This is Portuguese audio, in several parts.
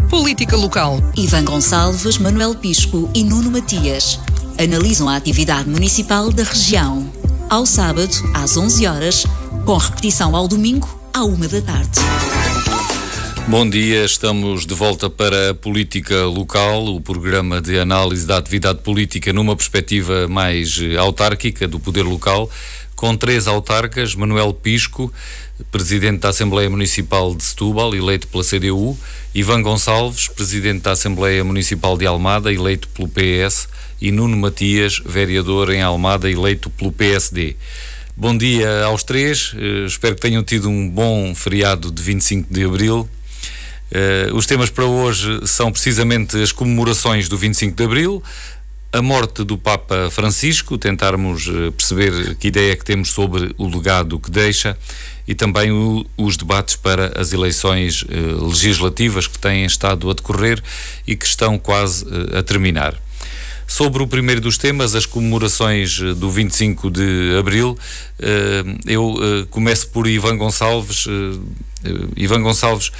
Política local. Ivan Gonçalves, Manuel Pisco e Nuno Matias analisam a atividade municipal da região. Ao sábado, às 11 horas, com repetição ao domingo, à 1 da tarde. Bom dia, estamos de volta para a Política Local, o programa de análise da atividade política numa perspectiva mais autárquica do poder local, com 3 autarcas: Manuel Pisco, Presidente da Assembleia Municipal de Setúbal, eleito pela CDU, Ivan Gonçalves, Presidente da Assembleia Municipal de Almada, eleito pelo PS, e Nuno Matias, vereador em Almada, eleito pelo PSD. Bom dia aos 3, espero que tenham tido um bom feriado de 25 de Abril. Os temas para hoje são precisamente as comemorações do 25 de Abril, a morte do Papa Francisco, tentarmos perceber que ideia é que temos sobre o legado que deixa, e também os debates para as eleições legislativas que têm estado a decorrer e que estão quase a terminar. Sobre o primeiro dos temas, as comemorações do 25 de Abril, eu começo por Ivan Gonçalves. Ivan Gonçalves,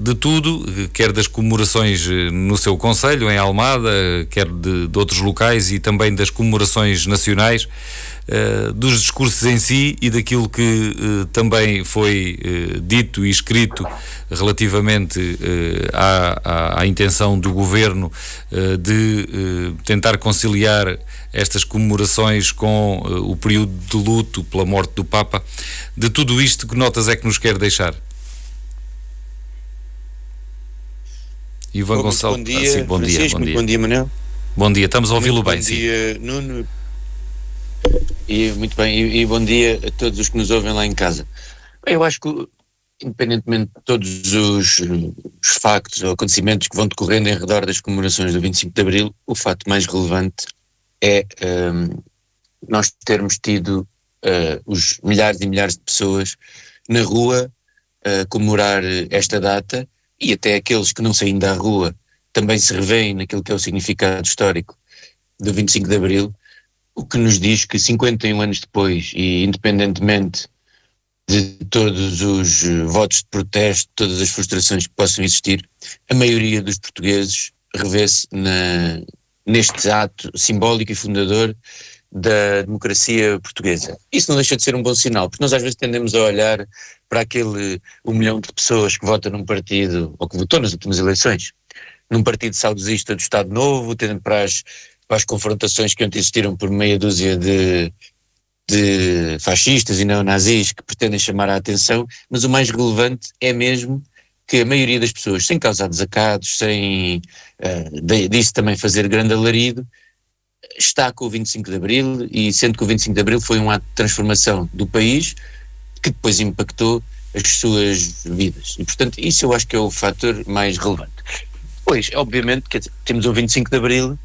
de tudo, quer das comemorações no seu concelho, em Almada, quer de outros locais, e também das comemorações nacionais, dos discursos em si e daquilo que também foi dito e escrito relativamente à intenção do Governo de tentar conciliar estas comemorações com o período de luto pela morte do Papa. De tudo isto, que notas é que nos quer deixar? Ivan Gonçalves. Bom dia, bom Francisco, dia. Bom dia, Manuel. Bom dia, estamos a ouvi-lo bem. Bom dia, Nuno. E muito bem, e bom dia a todos os que nos ouvem lá em casa. Eu acho que, independentemente de todos os factos ou acontecimentos que vão decorrendo em redor das comemorações do 25 de Abril, o fato mais relevante é nós termos tido os milhares e milhares de pessoas na rua a comemorar esta data, e até aqueles que não saem da rua também se revêem naquilo que é o significado histórico do 25 de Abril, o que nos diz que 51 anos depois, e independentemente de todos os votos de protesto, todas as frustrações que possam existir, a maioria dos portugueses revê-se neste ato simbólico e fundador da democracia portuguesa. Isso não deixa de ser um bom sinal, porque nós às vezes tendemos a olhar para aquele 1 milhão de pessoas que votam num partido, ou que votou nas últimas eleições, num partido saudosista do Estado Novo, tendo para as confrontações que ontem existiram por meia dúzia de fascistas e neonazis que pretendem chamar a atenção, mas o mais relevante é mesmo que a maioria das pessoas, sem causar desacatos, sem disso também fazer grande alarido, está com o 25 de Abril, e sendo que o 25 de Abril foi um ato de transformação do país que depois impactou as suas vidas. E, portanto, isso eu acho que é o fator mais relevante. Pois, obviamente, quer dizer, temos o 25 de Abril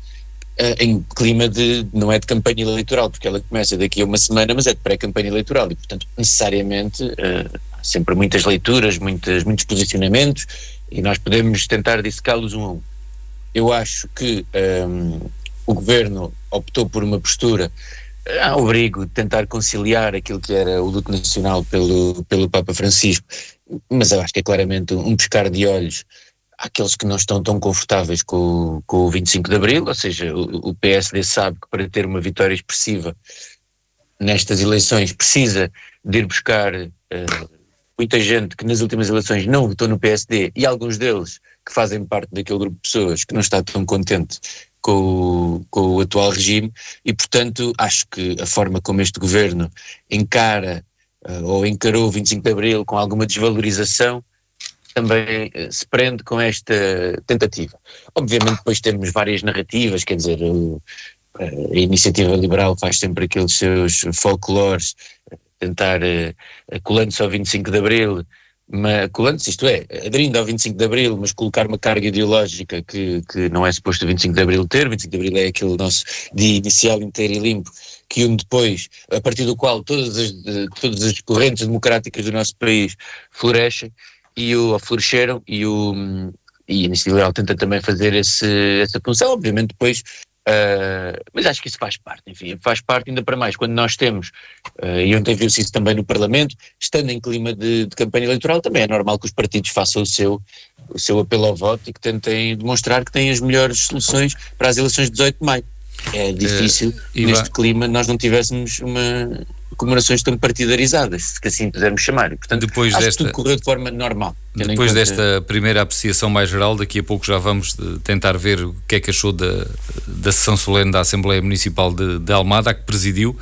em clima não é de campanha eleitoral, porque ela começa daqui a uma semana, mas é de pré-campanha eleitoral, e, portanto, necessariamente há sempre muitas leituras, muitos posicionamentos, e nós podemos tentar dissecá-los um a um. Eu acho que o Governo optou por uma postura ao abrigo de tentar conciliar aquilo que era o luto nacional pelo Papa Francisco, mas eu acho que é claramente um pescar de olhos àqueles que não estão tão confortáveis com o 25 de Abril, ou seja, o PSD sabe que para ter uma vitória expressiva nestas eleições precisa de ir buscar muita gente que nas últimas eleições não votou no PSD, e alguns deles que fazem parte daquele grupo de pessoas que não está tão contente com o atual regime, e portanto acho que a forma como este governo encara ou encarou o 25 de Abril com alguma desvalorização também se prende com esta tentativa. Obviamente depois temos várias narrativas, quer dizer, a Iniciativa Liberal faz sempre aqueles seus folclores, tentar colando-se ao 25 de Abril, colando-se, isto é, aderindo ao 25 de Abril, mas colocar uma carga ideológica que não é suposto o 25 de Abril ter. O 25 de Abril é aquele nosso dia inicial inteiro e limpo, que depois, a partir do qual todas as correntes democráticas do nosso país florescem, floresceram, e a Iniciativa Liberal tenta também fazer essa função. Obviamente depois Mas acho que isso faz parte, enfim, faz parte ainda para mais quando nós temos, e ontem viu-se isso também no Parlamento, estando em clima de campanha eleitoral, também é normal que os partidos façam o seu apelo ao voto e que tentem demonstrar que têm as melhores soluções para as eleições de 18 de maio. É difícil, neste clima, nós não tivéssemos comemorações tão partidarizadas, se assim pudermos chamar. Portanto, depois acho que tudo correu de forma normal. Depois desta primeira apreciação mais geral, daqui a pouco já vamos tentar ver o que é que achou da sessão solene da Assembleia Municipal de Almada, a que presidiu,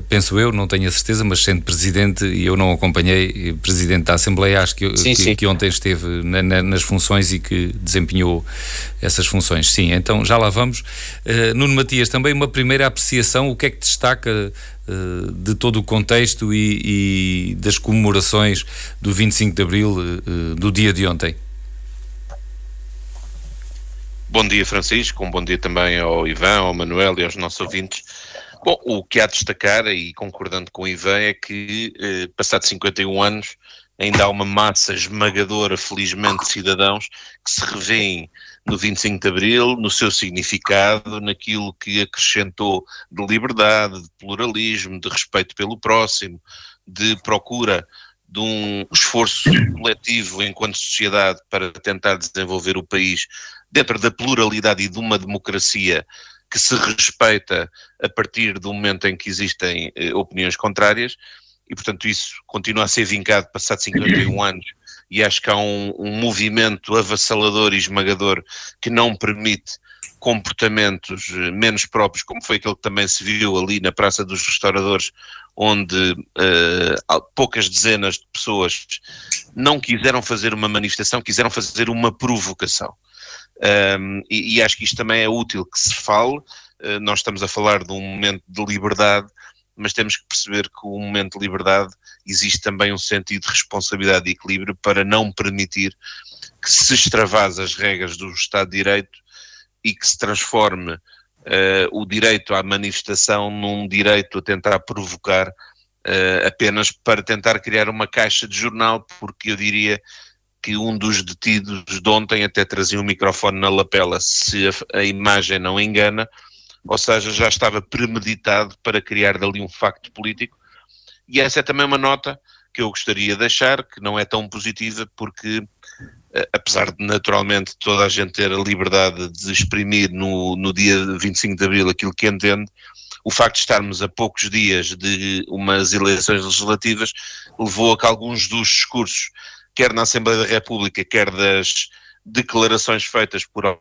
penso eu, não tenho a certeza, mas sendo presidente, e eu não acompanhei, presidente da Assembleia, acho que ontem esteve nas funções e que desempenhou essas funções. Sim, então já lá vamos. Nuno Matias, também uma primeira apreciação, o que é que destaca de todo o contexto e das comemorações do 25 de Abril, do dia de ontem? Bom dia, Francisco, um bom dia também ao Ivan, ao Manuel e aos nossos ouvintes. Bom, o que há de destacar, e concordando com o Ivan, é que, passados 51 anos, ainda há uma massa esmagadora, felizmente, de cidadãos que se revêem no 25 de Abril, no seu significado, naquilo que acrescentou de liberdade, de pluralismo, de respeito pelo próximo, de procura de um esforço coletivo enquanto sociedade para tentar desenvolver o país dentro da pluralidade e de uma democracia que se respeita a partir do momento em que existem opiniões contrárias, e portanto isso continua a ser vincado passados 51 anos, e acho que há um movimento avassalador e esmagador que não permite comportamentos menos próprios, como foi aquele que também se viu ali na Praça dos Restauradores, onde poucas dezenas de pessoas não quiseram fazer uma manifestação, quiseram fazer uma provocação. E acho que isto também é útil que se fale. Nós estamos a falar de um momento de liberdade, mas temos que perceber que o momento de liberdade existe também um sentido de responsabilidade e equilíbrio para não permitir que se extravase as regras do Estado de Direito e que se transforme o direito à manifestação num direito a tentar provocar apenas para tentar criar uma caixa de jornal, porque eu diria que um dos detidos de ontem até trazia um microfone na lapela, se a imagem não engana, ou seja, já estava premeditado para criar dali um facto político. E essa é também uma nota que eu gostaria de deixar, que não é tão positiva, porque apesar de naturalmente toda a gente ter a liberdade de exprimir no dia 25 de Abril aquilo que entende, o facto de estarmos a poucos dias de umas eleições legislativas levou a que alguns dos discursos, quer na Assembleia da República, quer das declarações feitas por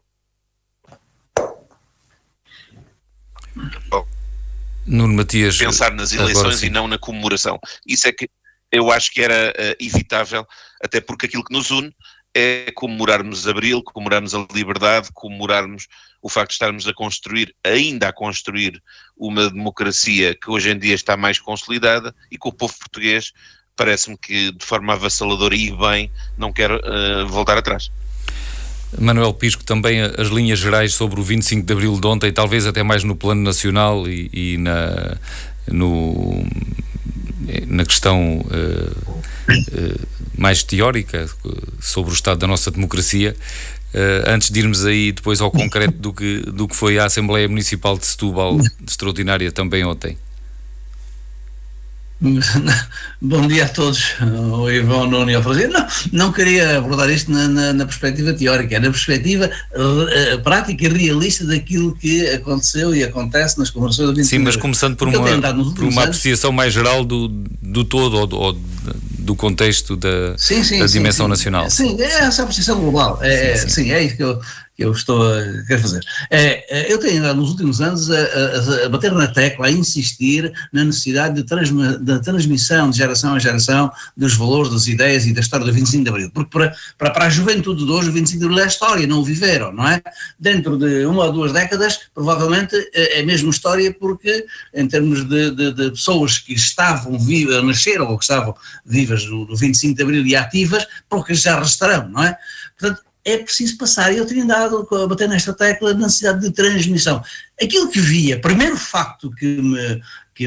Nuno Matias, pensar nas eleições e não na comemoração. Isso é que eu acho que era evitável, até porque aquilo que nos une é comemorarmos Abril, comemorarmos a liberdade, comemorarmos o facto de estarmos ainda a construir uma democracia que hoje em dia está mais consolidada e que o povo português parece-me que de forma avassaladora e bem não quer voltar atrás. Manuel Pisco, também as linhas gerais sobre o 25 de Abril de ontem, talvez até mais no plano nacional e na questão mais teórica sobre o estado da nossa democracia, antes de irmos aí depois ao concreto do que foi a Assembleia Municipal de Setúbal, extraordinária também ontem. Bom dia a todos, o Ivan, Nuno e ao Francisco. Não queria abordar isto na perspectiva teórica, na perspectiva prática e realista daquilo que aconteceu e acontece nas comemorações do 25 de Abril. Sim, mas começando por uma apreciação mais geral do todo, ou do contexto da dimensão nacional. Sim, é essa apreciação global. Sim, é isso que eu quero fazer. Eu tenho andado nos últimos anos a bater na tecla, a insistir na necessidade da transmissão de geração a geração dos valores, das ideias e da história do 25 de Abril, porque para a juventude de hoje o 25 de Abril é história, não o viveram, não é? Dentro de 1 ou 2 décadas, provavelmente é mesmo história, porque em termos de pessoas que estavam vivas, nasceram ou que estavam vivas no 25 de Abril e ativas, poucas já restarão, não é? Portanto, é preciso passar. Eu tenho andado a bater nesta tecla da necessidade de transmissão. Aquilo que via, primeiro facto que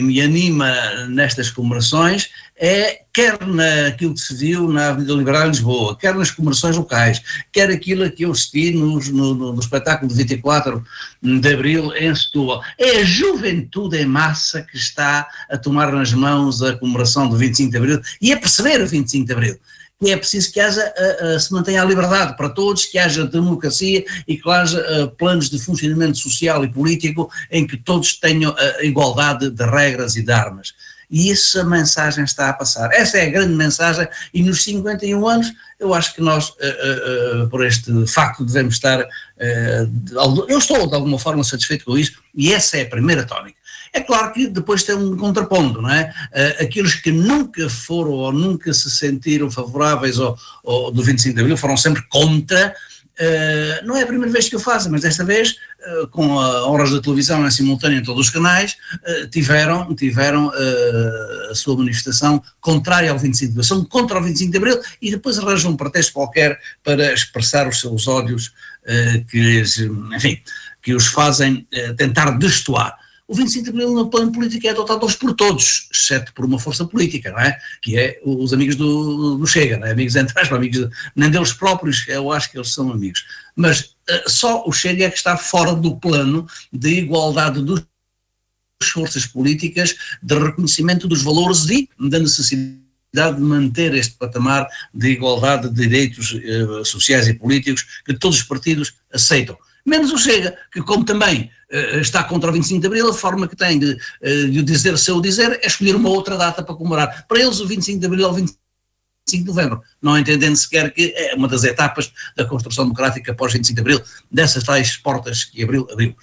me anima nestas comemorações é, quer naquilo que se viu na Avenida Liberdade de Lisboa, quer nas comemorações locais, quer aquilo que eu assisti no espetáculo de 24 de Abril em Setúbal, é a juventude em massa que está a tomar nas mãos a comemoração do 25 de Abril e a perceber o 25 de Abril. E é preciso que se mantenha a liberdade para todos, que haja democracia e que haja planos de funcionamento social e político em que todos tenham a igualdade de regras e de armas. E essa mensagem está a passar. Essa é a grande mensagem e nos 51 anos eu acho que nós, por este facto, devemos estar... eu estou de alguma forma satisfeito com isso e essa é a primeira tónica. É claro que depois tem um contraponto, não é? Aqueles que nunca foram ou nunca se sentiram favoráveis ao do 25 de Abril foram sempre contra. Não é a primeira vez que o fazem, mas desta vez, com a horas da televisão em simultâneo em todos os canais, tiveram a sua manifestação contrária ao 25 de Abril. São contra o 25 de Abril e depois arranjam um pretexto qualquer para expressar os seus ódios que os fazem tentar destoar. O 25 de Abril no plano político é adotado hoje por todos, exceto por uma força política, não é? Que é os amigos do Chega, não é? Amigos entre aspas, amigos nem deles próprios, eu acho que eles são amigos. Mas só o Chega é que está fora do plano de igualdade das forças políticas, de reconhecimento dos valores e da necessidade de manter este patamar de igualdade de direitos sociais e políticos que todos os partidos aceitam. Menos o Chega, que como também está contra o 25 de Abril, a forma que tem de dizer o seu dizer é escolher uma outra data para comemorar. Para eles o 25 de Abril é o 25 de Novembro, não entendendo sequer que é uma das etapas da construção democrática após 25 de Abril, dessas tais portas que Abril abriu.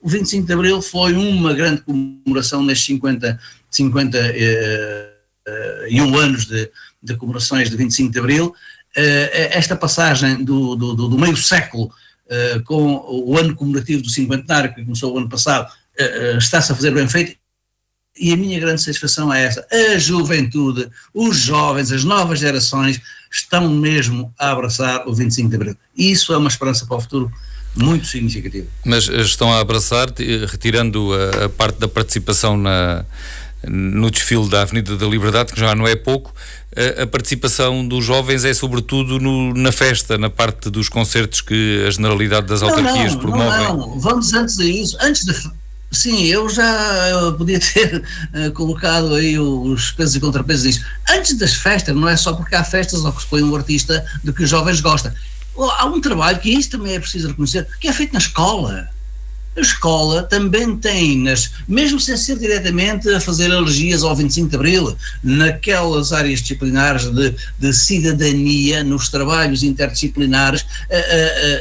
O 25 de Abril foi uma grande comemoração nestes 51 anos de comemorações de 25 de Abril. Esta passagem do meio século com o ano comemorativo do cinquentenário, que começou o ano passado, está-se a fazer bem feito, e a minha grande satisfação é essa. A juventude, os jovens, as novas gerações estão mesmo a abraçar o 25 de Abril. E isso é uma esperança para o futuro muito significativa. Mas estão a abraçar, retirando a parte da participação no desfile da Avenida da Liberdade, que já não é pouco, a participação dos jovens é sobretudo na festa, na parte dos concertos que a Generalidade das Autarquias promovem. Não, vamos antes a isso, sim, eu já podia ter colocado aí os pesos e contrapesos disso. Antes das festas, não é só porque há festas ou que se põe um artista de que os jovens gostam. Há um trabalho que isso também é preciso reconhecer, que é feito na escola. A escola também tem, mesmo sem ser diretamente a fazer alergias ao 25 de Abril, naquelas áreas disciplinares de cidadania, nos trabalhos interdisciplinares,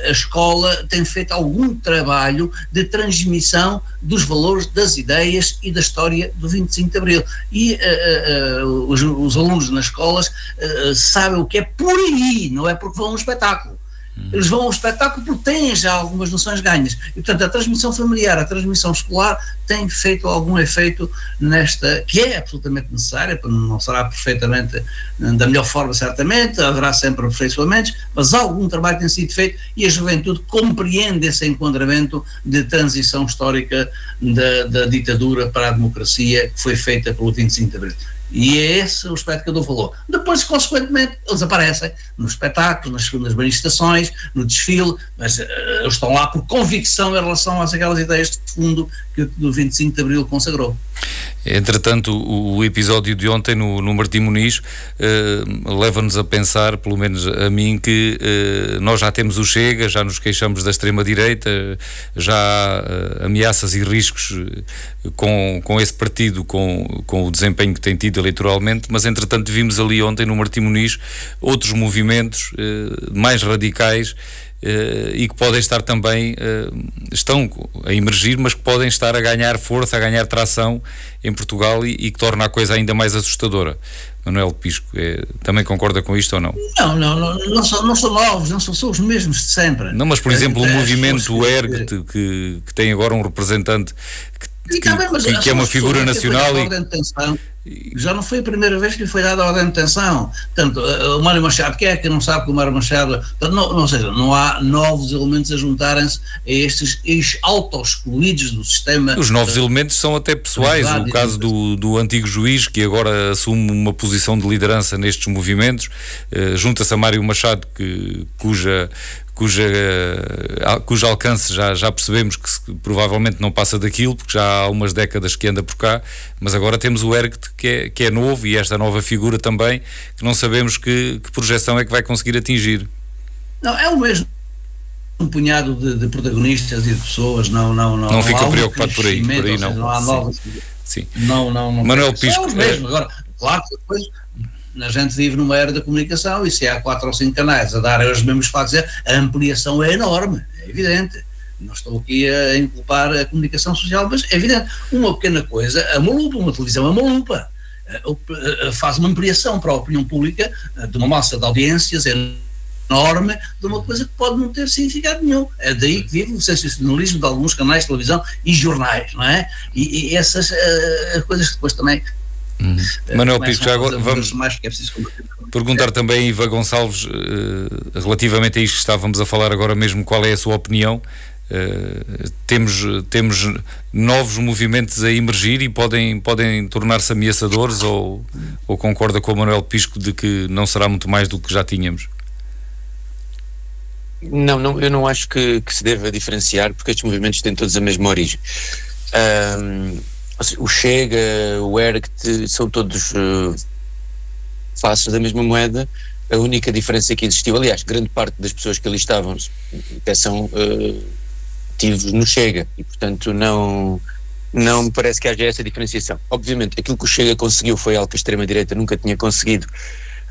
a escola tem feito algum trabalho de transmissão dos valores, das ideias e da história do 25 de Abril. E os alunos nas escolas sabem o que é por aí, não é porque vão a um espetáculo. Eles vão ao espetáculo porque têm já algumas noções ganhas. E, portanto, a transmissão familiar, a transmissão escolar tem feito algum efeito nesta, que é absolutamente necessária, não será perfeitamente, da melhor forma certamente, haverá sempre aperfeiçoamentos, mas algum trabalho tem sido feito e a juventude compreende esse enquadramento de transição histórica da ditadura para a democracia que foi feita pelo 25 de Abril. E é esse o aspecto que eu dou valor. Depois, consequentemente, eles aparecem nos espetáculos, nas manifestações, no desfile, mas eles estão lá por convicção em relação às aquelas ideias de fundo que o 25 de Abril consagrou. Entretanto, o episódio de ontem no Martim Muniz leva-nos a pensar, pelo menos a mim, que nós já temos o Chega, já nos queixamos da extrema-direita, já há ameaças e riscos com esse partido, com o desempenho que tem tido eleitoralmente, mas entretanto vimos ali ontem no Martim Muniz outros movimentos mais radicais e que podem estar também, estão a emergir, mas que podem estar a ganhar força, a ganhar tração em Portugal e que torna a coisa ainda mais assustadora. Manuel Pisco, também concorda com isto ou não? Não são novos, não são os mesmos de sempre. Não, mas por exemplo o movimento ERG, que tem agora um representante que é uma figura nacional Já não foi a primeira vez que lhe foi dada a ordem de detenção. Portanto, o Mário Machado, quem é que não sabe que o Mário Machado... Portanto, não há novos elementos a juntarem-se a estes auto-excluídos do sistema. Os novos elementos são até pessoais. O caso do antigo juiz, que agora assume uma posição de liderança nestes movimentos, junta-se a Mário Machado, cujo alcance já percebemos que provavelmente não passa daquilo, porque já há umas décadas que anda por cá, mas agora temos o Ergt, que é novo, e esta nova figura também, que não sabemos que projeção é que vai conseguir atingir. Não, é o mesmo um punhado de protagonistas e de pessoas, não fica preocupado por aí não. Não há novas. Sim. Não. Manuel Pisco. São os mesmos. Agora, claro que depois a gente vive numa era da comunicação, e se há 4 ou 5 canais a darem os mesmos fatos, a ampliação é enorme, é evidente. Não estou aqui a inculpar a comunicação social, mas é evidente. Uma pequena coisa, uma televisão é uma lupa, faz uma ampliação para a opinião pública de uma massa de audiências enorme, de uma coisa que pode não ter significado nenhum. É daí que vive o sensacionalismo de alguns canais de televisão e jornais, não é? E essas coisas que depois também... Manuel Pisco, já agora vamos perguntar também a Iva Gonçalves relativamente a isto que estávamos a falar agora mesmo, qual é a sua opinião? Temos novos movimentos a emergir e podem tornar-se ameaçadores, ou concorda com o Manuel Pisco de que não será muito mais do que já tínhamos? Não, eu não acho que se deva diferenciar, porque estes movimentos têm todos a mesma origem. O Chega, o Ergt, são todos faces da mesma moeda. A única diferença que existiu, aliás, grande parte das pessoas que ali estavam até são ativos no Chega, e portanto não me parece que haja essa diferenciação. Obviamente, aquilo que o Chega conseguiu foi algo que a extrema-direita nunca tinha conseguido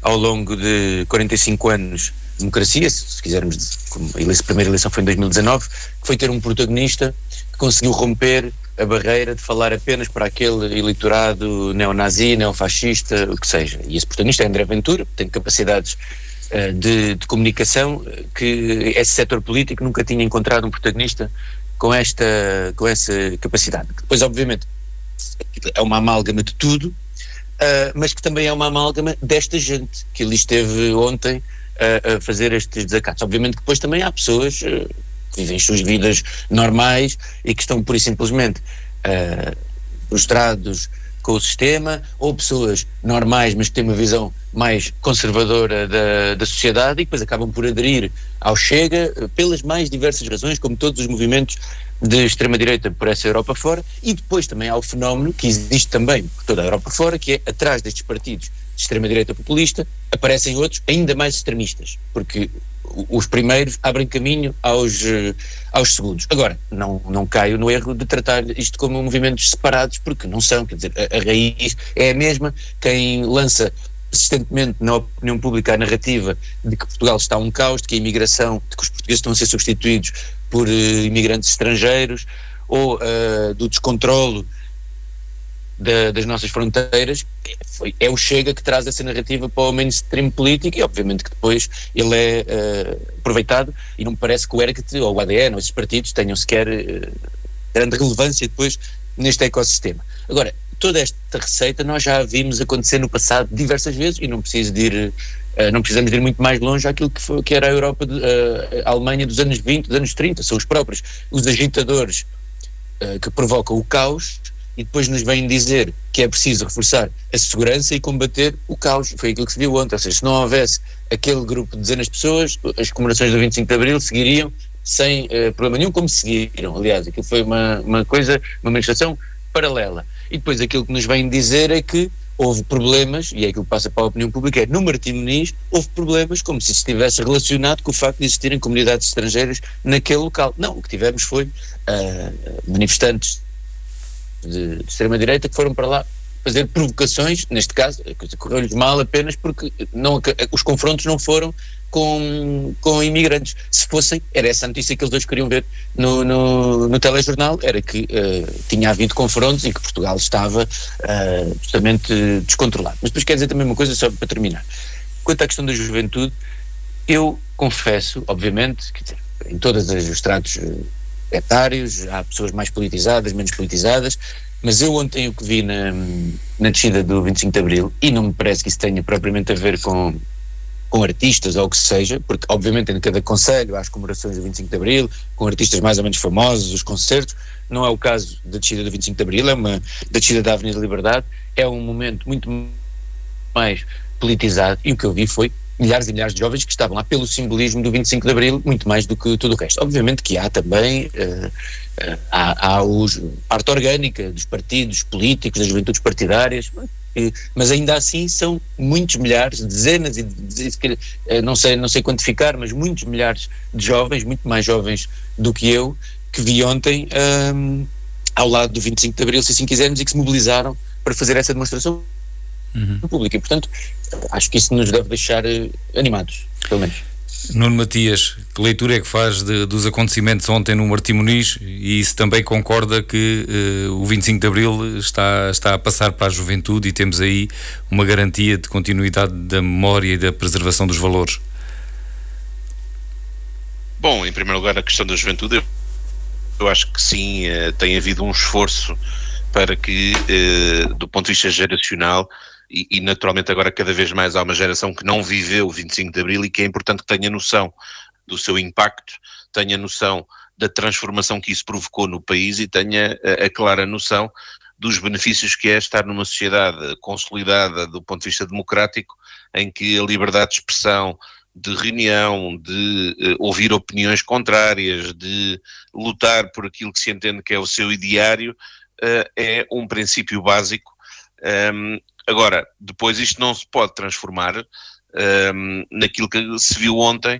ao longo de 45 anos de democracia, se quisermos, como a primeira eleição foi em 2019, que foi ter um protagonista que conseguiu romper a barreira de falar apenas para aquele eleitorado neonazi, neofascista, o que seja. E esse protagonista é André Ventura, tem capacidades de comunicação que esse setor político nunca tinha encontrado um protagonista com essa capacidade. Depois, obviamente, é uma amálgama de tudo, mas que também é uma amálgama desta gente que ali esteve ontem a fazer estes desacatos. Obviamente que depois também há pessoas que vivem as suas vidas normais e que estão pura e simplesmente frustrados com o sistema, ou pessoas normais mas que têm uma visão mais conservadora da sociedade e depois acabam por aderir ao Chega pelas mais diversas razões, como todos os movimentos de extrema-direita por essa Europa fora. E depois também há o fenómeno que existe também por toda a Europa fora, que é, atrás destes partidos de extrema-direita populista, aparecem outros ainda mais extremistas, porque os primeiros abrem caminho aos segundos. Agora, não caio no erro de tratar isto como movimentos separados, porque não são, quer dizer, a raiz é a mesma. Quem lança persistentemente na opinião pública a narrativa de que Portugal está um caos, de que a imigração, de que os portugueses estão a ser substituídos por imigrantes estrangeiros, ou do descontrolo das nossas fronteiras, é o Chega que traz essa narrativa para o mainstream político, e obviamente que depois ele é aproveitado, e não me parece que o Ergt ou o ADN ou esses partidos tenham sequer grande relevância depois neste ecossistema. Agora, toda esta receita nós já a vimos acontecer no passado diversas vezes, e não precisamos de ir muito mais longe àquilo que era a Europa, a Alemanha dos anos 20, dos anos 30, são os agitadores que provocam o caos, e depois nos vêm dizer que é preciso reforçar a segurança e combater o caos. Foi aquilo que se viu ontem. Ou seja, se não houvesse aquele grupo de dezenas de pessoas, as comemorações do 25 de Abril seguiriam sem problema nenhum, como seguiram. Aliás, aquilo foi uma manifestação paralela. E depois aquilo que nos vêm dizer é que houve problemas, e é aquilo que passa para a opinião pública, é no Martim Moniz houve problemas, como se isso estivesse relacionado com o facto de existirem comunidades estrangeiras naquele local. Não, o que tivemos foi manifestantes de extrema-direita que foram para lá fazer provocações. Neste caso, a coisa correu-lhes mal apenas porque os confrontos não foram com imigrantes. Se fossem, era essa a notícia que eles dois queriam ver no telejornal, era que tinha havido confrontos e que Portugal estava justamente descontrolado. Mas depois quer dizer também uma coisa, só para terminar. Quanto à questão da juventude, eu confesso, obviamente, quer dizer, em todos os estratos etários, há pessoas mais politizadas, menos politizadas, Mas eu ontem o que vi na descida do 25 de Abril, e não me parece que isso tenha propriamente a ver com artistas ou o que seja, porque obviamente em cada concelho há as comemorações do 25 de Abril, com artistas mais ou menos famosos, os concertos, não é o caso da descida do 25 de Abril, da descida da Avenida Liberdade, é um momento muito mais politizado, e o que eu vi foi milhares e milhares de jovens que estavam lá pelo simbolismo do 25 de Abril, muito mais do que tudo o resto. Obviamente que há também há a parte orgânica dos partidos políticos, das juventudes partidárias, mas ainda assim são muitos milhares, dezenas não sei quantificar, mas muitos milhares de jovens, muito mais jovens do que eu, que vi ontem ao lado do 25 de Abril, se assim quisermos, e que se mobilizaram para fazer essa demonstração pública. E, portanto, acho que isso nos deve deixar animados, pelo menos. Nuno Matias, que leitura é que faz dos acontecimentos ontem no Martim Muniz, e se também concorda que o 25 de Abril está a passar para a juventude e temos aí uma garantia de continuidade da memória e da preservação dos valores? Bom, em primeiro lugar, a questão da juventude, eu acho que sim, tem havido um esforço para que, do ponto de vista geracional, e naturalmente agora cada vez mais há uma geração que não viveu o 25 de Abril e que é importante que tenha noção do seu impacto, tenha noção da transformação que isso provocou no país e tenha a clara noção dos benefícios que é estar numa sociedade consolidada do ponto de vista democrático, em que a liberdade de expressão, de reunião, de ouvir opiniões contrárias, de lutar por aquilo que se entende que é o seu ideário, é um princípio básico. Agora, depois isto não se pode transformar naquilo que se viu ontem,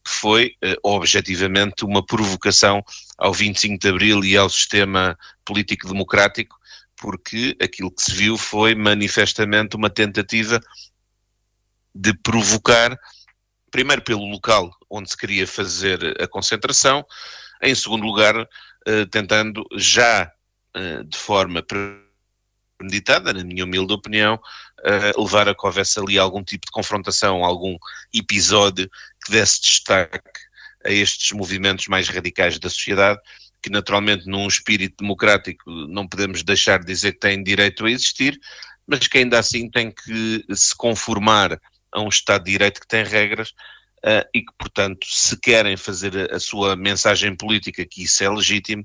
que foi objetivamente uma provocação ao 25 de Abril e ao sistema político democrático, porque aquilo que se viu foi manifestamente uma tentativa de provocar, primeiro pelo local onde se queria fazer a concentração, em segundo lugar tentando já de forma premeditada, na minha humilde opinião, levar a que houvesse ali algum tipo de confrontação, algum episódio que desse destaque a estes movimentos mais radicais da sociedade, que naturalmente num espírito democrático não podemos deixar de dizer que têm direito a existir, mas que ainda assim têm que se conformar a um Estado de Direito que tem regras e que, portanto, se querem fazer a sua mensagem política, que isso é legítimo,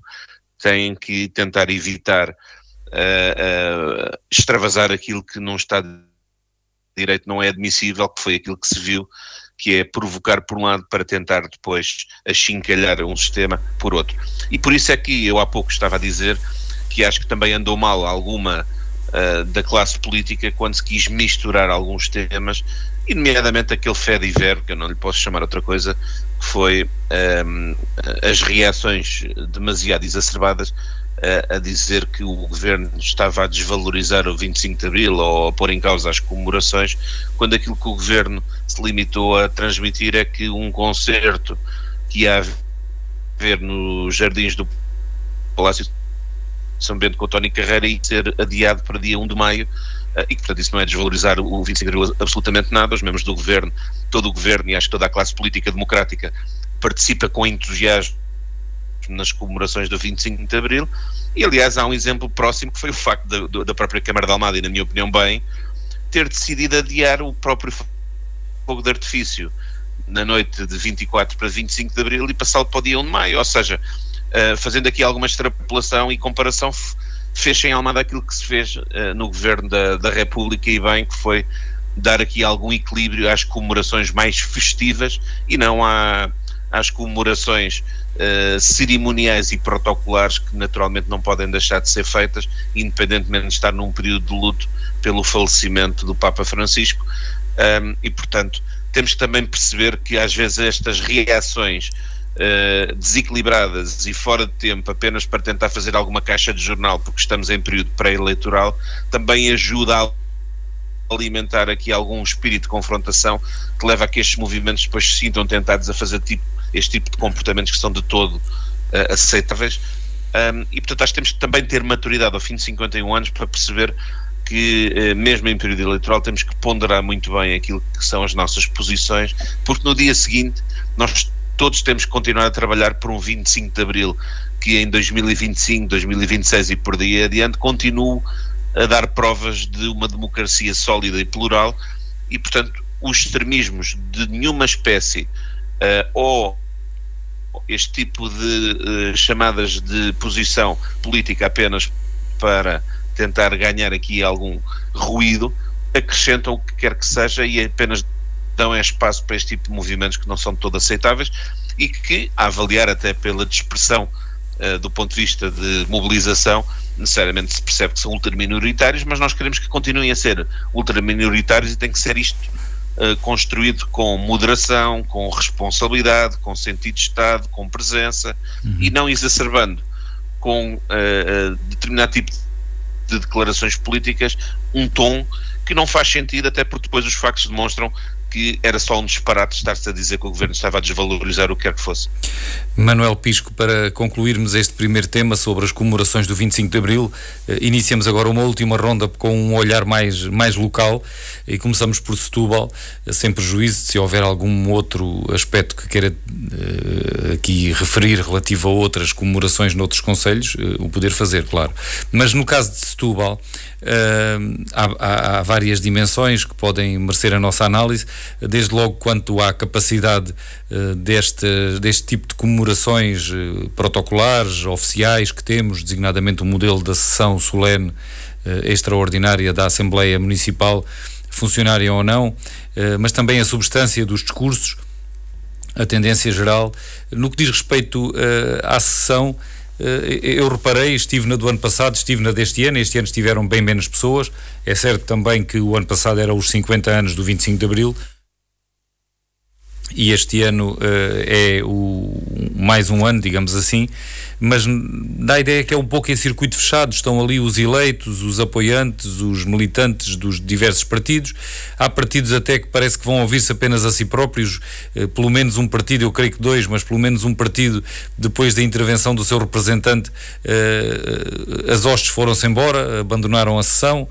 têm que tentar evitar extravasar aquilo que num Estado de Direito não é admissível, que foi aquilo que se viu, que é provocar por um lado para tentar depois achincalhar um sistema por outro. E por isso é que eu há pouco estava a dizer que acho que também andou mal alguma da classe política quando se quis misturar alguns temas, e nomeadamente aquele fediver, que eu não lhe posso chamar outra coisa, que foi as reações demasiado exacerbadas a dizer que o governo estava a desvalorizar o 25 de Abril ou a pôr em causa as comemorações, quando aquilo que o governo se limitou a transmitir é que um concerto que ia haver nos jardins do Palácio de São Bento com o Tony Carreira ia ser adiado para dia 1 de maio, e que, portanto, isso não é desvalorizar o 25 de Abril absolutamente nada. Os membros do governo, todo o governo e acho que toda a classe política democrática participa com entusiasmo nas comemorações do 25 de Abril, e aliás há um exemplo próximo que foi o facto da própria Câmara de Almada, e na minha opinião bem, ter decidido adiar o próprio fogo de artifício na noite de 24 para 25 de Abril e passá-lo para o dia 1 de maio, ou seja, fazendo aqui alguma extrapolação e comparação, fez em Almada aquilo que se fez no governo da República, e bem, que foi dar aqui algum equilíbrio às comemorações mais festivas e não às comemorações cerimoniais e protocolares que naturalmente não podem deixar de ser feitas, independentemente de estar num período de luto pelo falecimento do Papa Francisco, e portanto temos que também perceber que às vezes estas reações desequilibradas e fora de tempo apenas para tentar fazer alguma caixa de jornal porque estamos em período pré-eleitoral também ajuda a alimentar aqui algum espírito de confrontação que leva a que estes movimentos depois se sintam tentados a fazer este tipo de comportamentos que são de todo aceitáveis, e portanto acho que temos que também ter maturidade ao fim de 51 anos para perceber que mesmo em período eleitoral temos que ponderar muito bem aquilo que são as nossas posições, porque no dia seguinte nós todos temos que continuar a trabalhar por um 25 de Abril que em 2025, 2026 e por daí adiante continue a dar provas de uma democracia sólida e plural e, portanto, os extremismos de nenhuma espécie ou este tipo de chamadas de posição política apenas para tentar ganhar aqui algum ruído, acrescentam o que quer que seja e apenas dão espaço para este tipo de movimentos que não são todo aceitáveis e que, a avaliar até pela dispersão do ponto de vista de mobilização, necessariamente se percebe que são ultraminoritários, mas nós queremos que continuem a ser ultraminoritários e tem que ser isto construído com moderação, com responsabilidade, com sentido de Estado, com presença e não exacerbando com determinado tipo de declarações políticas um tom que não faz sentido, até porque depois os factos demonstram que era só um disparate estar-se a dizer que o Governo estava a desvalorizar o que quer que fosse. Manuel Pisco, para concluirmos este primeiro tema sobre as comemorações do 25 de Abril, iniciamos agora uma última ronda com um olhar mais local e começamos por Setúbal, sem prejuízo de se houver algum outro aspecto que queira aqui referir relativo a outras comemorações noutros concelhos, o poder fazer, claro. Mas no caso de Setúbal, há várias dimensões que podem merecer a nossa análise, desde logo quanto à capacidade deste tipo de comemorações protocolares, oficiais que temos, designadamente o modelo da sessão solene extraordinária da Assembleia Municipal, funcionarem ou não, mas também a substância dos discursos, a tendência geral. No que diz respeito à sessão, eu reparei, estive na do ano passado, estive na deste ano, este ano estiveram bem menos pessoas, é certo também que o ano passado era os 50 anos do 25 de Abril, e este ano é mais um ano, digamos assim, mas dá a ideia que é um pouco em circuito fechado, estão ali os eleitos, os apoiantes, os militantes dos diversos partidos, há partidos até que parece que vão ouvir-se apenas a si próprios, pelo menos um partido, eu creio que dois, mas pelo menos um partido, depois da intervenção do seu representante, as hostes foram-se embora, abandonaram a sessão,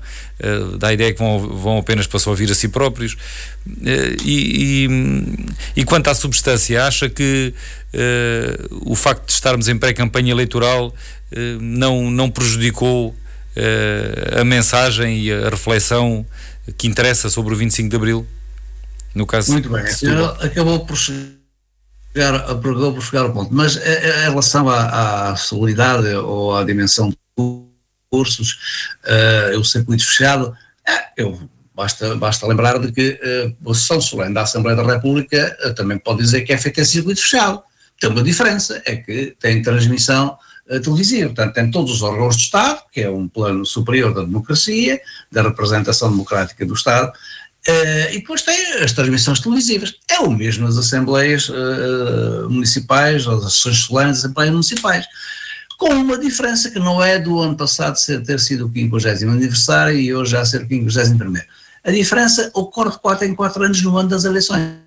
dá a ideia que vão apenas para se ouvir a si próprios. E quanto à substância, acha que o facto de estarmos em pré-campanha eleitoral não prejudicou a mensagem e a reflexão que interessa sobre o 25 de Abril? No caso, muito bem, acabou por chegar ao ponto, mas em relação à solidariedade ou à dimensão de cursos, o circuito fechado, basta lembrar de que a sessão solene da Assembleia da República também pode dizer que é feita em circuito fechado. Tem uma diferença, é que tem transmissão televisiva, portanto tem todos os órgãos do Estado, que é um plano superior da democracia, da representação democrática do Estado, e depois tem as transmissões televisivas. É o mesmo nas Assembleias Municipais, ou as sessões solenes das Assembleias Municipais, com uma diferença que não é do ano passado ter sido o 50º aniversário e hoje já ser o 51º. A diferença ocorre de 4 em 4 anos no ano das eleições.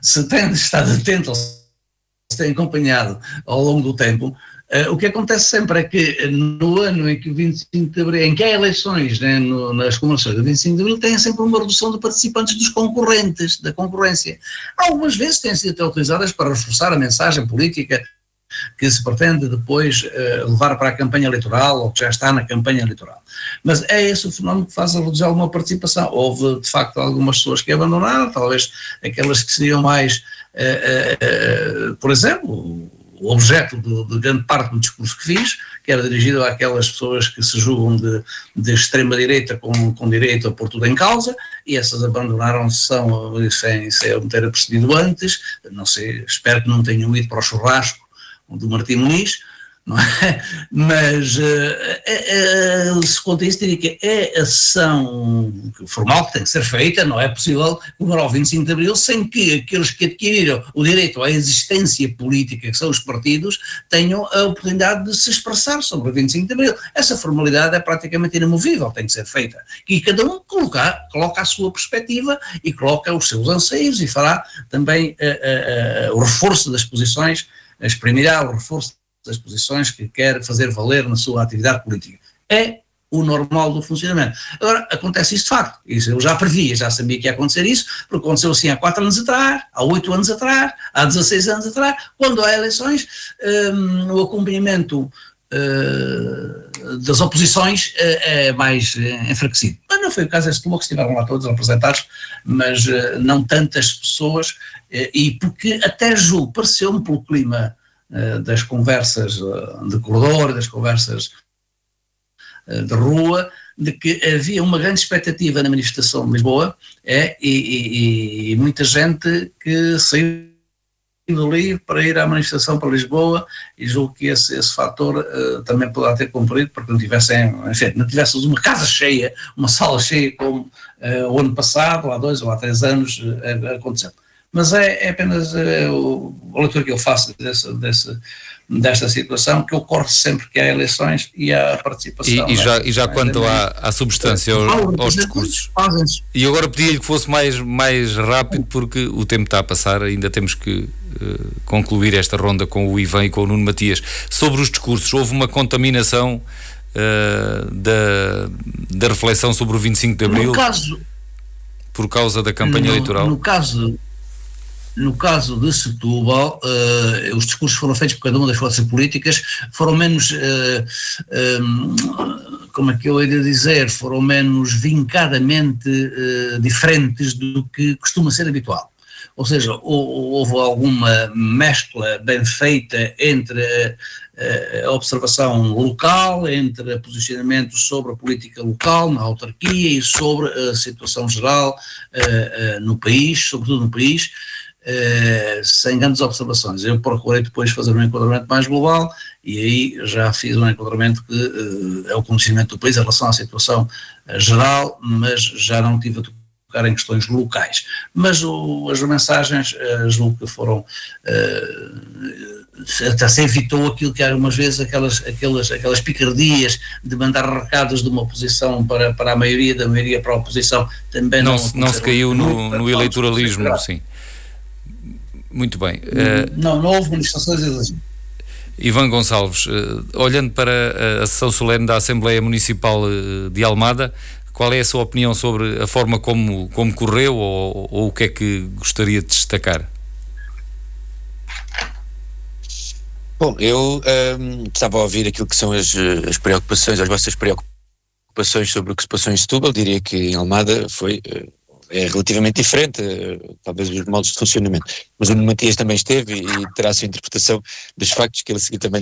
Se tem estado atento, ou se tem acompanhado ao longo do tempo, o que acontece sempre é que no ano em que o 25 de Abril, em que há eleições, né, nas comemorações do 25 de Abril, tem sempre uma redução de participantes dos concorrentes, da concorrência. Algumas vezes têm sido até utilizadas para reforçar a mensagem política que se pretende depois levar para a campanha eleitoral, ou que já está na campanha eleitoral. Mas é esse o fenómeno que faz a reduzir alguma participação. Houve, de facto, algumas pessoas que abandonaram, talvez aquelas que seriam mais, por exemplo, o objeto de grande parte do discurso que fiz, que era dirigido àquelas pessoas que se julgam de extrema-direita com direito a pôr tudo em causa, e essas abandonaram a sessão sem me ter apercebido antes, não sei, espero que não tenham ido para o churrasco do Martim Muniz, não é? Mas se quanto a isso, diria que é a sessão formal que tem que ser feita, não é possível comemorar o 25 de Abril sem que aqueles que adquiriram o direito à existência política, que são os partidos, tenham a oportunidade de se expressar sobre o 25 de Abril. Essa formalidade é praticamente inamovível, tem que ser feita. E cada um coloca a sua perspectiva e coloca os seus anseios e fará também o reforço das posições, exprimirá o reforço das posições que quer fazer valer na sua atividade política. É o normal do funcionamento. Agora, acontece isso de facto, isso eu já previa, já sabia que ia acontecer isso, porque aconteceu assim há 4 anos atrás, há 8 anos atrás, há 16 anos atrás, quando há eleições, o acompanhamento das oposições é mais enfraquecido. Mas não foi o caso deste bloco, estiveram lá todos representados, mas não tantas pessoas, e porque até julgo, pareceu-me pelo clima das conversas de corredor, das conversas de rua, de que havia uma grande expectativa na manifestação de Lisboa, e muita gente que saiu dali para ir à manifestação para Lisboa, e julgo que esse fator também poderá ter cumprido, porque não tivéssemos uma casa cheia, uma sala cheia como o ano passado, há 2 ou há 3 anos aconteceu. Mas é apenas a leitura que eu faço desta situação, que ocorre sempre que há eleições e há participação. E já quanto à substância, aos discursos. E agora pedia-lhe que fosse mais rápido, porque o tempo está a passar, ainda temos que concluir esta ronda com o Ivan e com o Nuno Matias. Sobre os discursos, houve uma contaminação da reflexão sobre o 25 de Abril por causa da campanha eleitoral? No caso de Setúbal, os discursos foram feitos por cada uma das forças políticas, foram menos, como é que eu ia dizer, foram menos vincadamente diferentes do que costuma ser habitual. Ou seja, houve alguma mescla bem feita entre a observação local, entre o posicionamento sobre a política local, na autarquia, e sobre a situação geral no país, sobretudo no país, sem grandes observações. Eu procurei depois fazer um enquadramento mais global, e aí já fiz um enquadramento que é o conhecimento do país em relação à situação geral, mas já não tive a tocar em questões locais. Mas as mensagens, julgo que foram, até se evitou aquilo que algumas vezes, aquelas picardias de mandar recados de uma oposição para a maioria, da maioria para a oposição, também não se caiu no eleitoralismo, sim. Muito bem. Não houve manifestações assim. Ivan Gonçalves, olhando para a sessão solene da Assembleia Municipal de Almada, qual é a sua opinião sobre a forma como correu, ou o que é que gostaria de destacar? Bom, eu estava a ouvir aquilo que são as preocupações, as vossas preocupações sobre o que se passou em Setúbal. Diria que em Almada é relativamente diferente, talvez os modos de funcionamento, mas o Nuno Matias também esteve e terá a sua interpretação dos factos, que ele a seguir também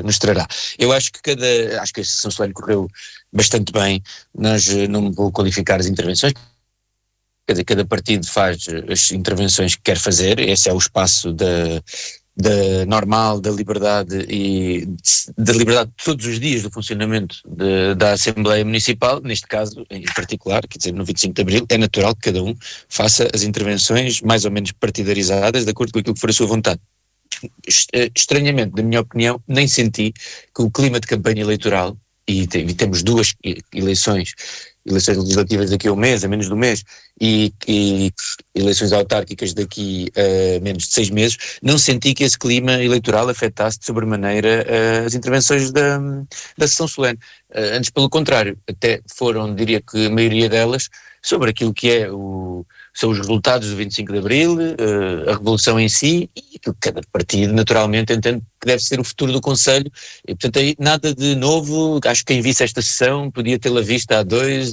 nos trará. Eu acho que a sessão solene correu bastante bem. Não vou qualificar as intervenções, quer dizer, cada partido faz as intervenções que quer fazer, esse é o espaço da normal, da liberdade, e da liberdade todos os dias do funcionamento da Assembleia Municipal. Neste caso em particular, quer dizer, no 25 de Abril, é natural que cada um faça as intervenções mais ou menos partidarizadas, de acordo com aquilo que for a sua vontade. Estranhamente, na minha opinião, nem senti que o clima de campanha eleitoral, e temos 2 eleições legislativas daqui a um mês, a menos de um mês, e eleições autárquicas daqui a menos de 6 meses, não senti que esse clima eleitoral afetasse de sobremaneira as intervenções da sessão solene. Antes, pelo contrário, até foram, diria que a maioria delas, sobre aquilo que são os resultados do 25 de Abril, a revolução em si, e aquilo que cada partido naturalmente entende que deve ser o futuro do Conselho, e portanto aí nada de novo. Acho que quem visse esta sessão podia tê-la vista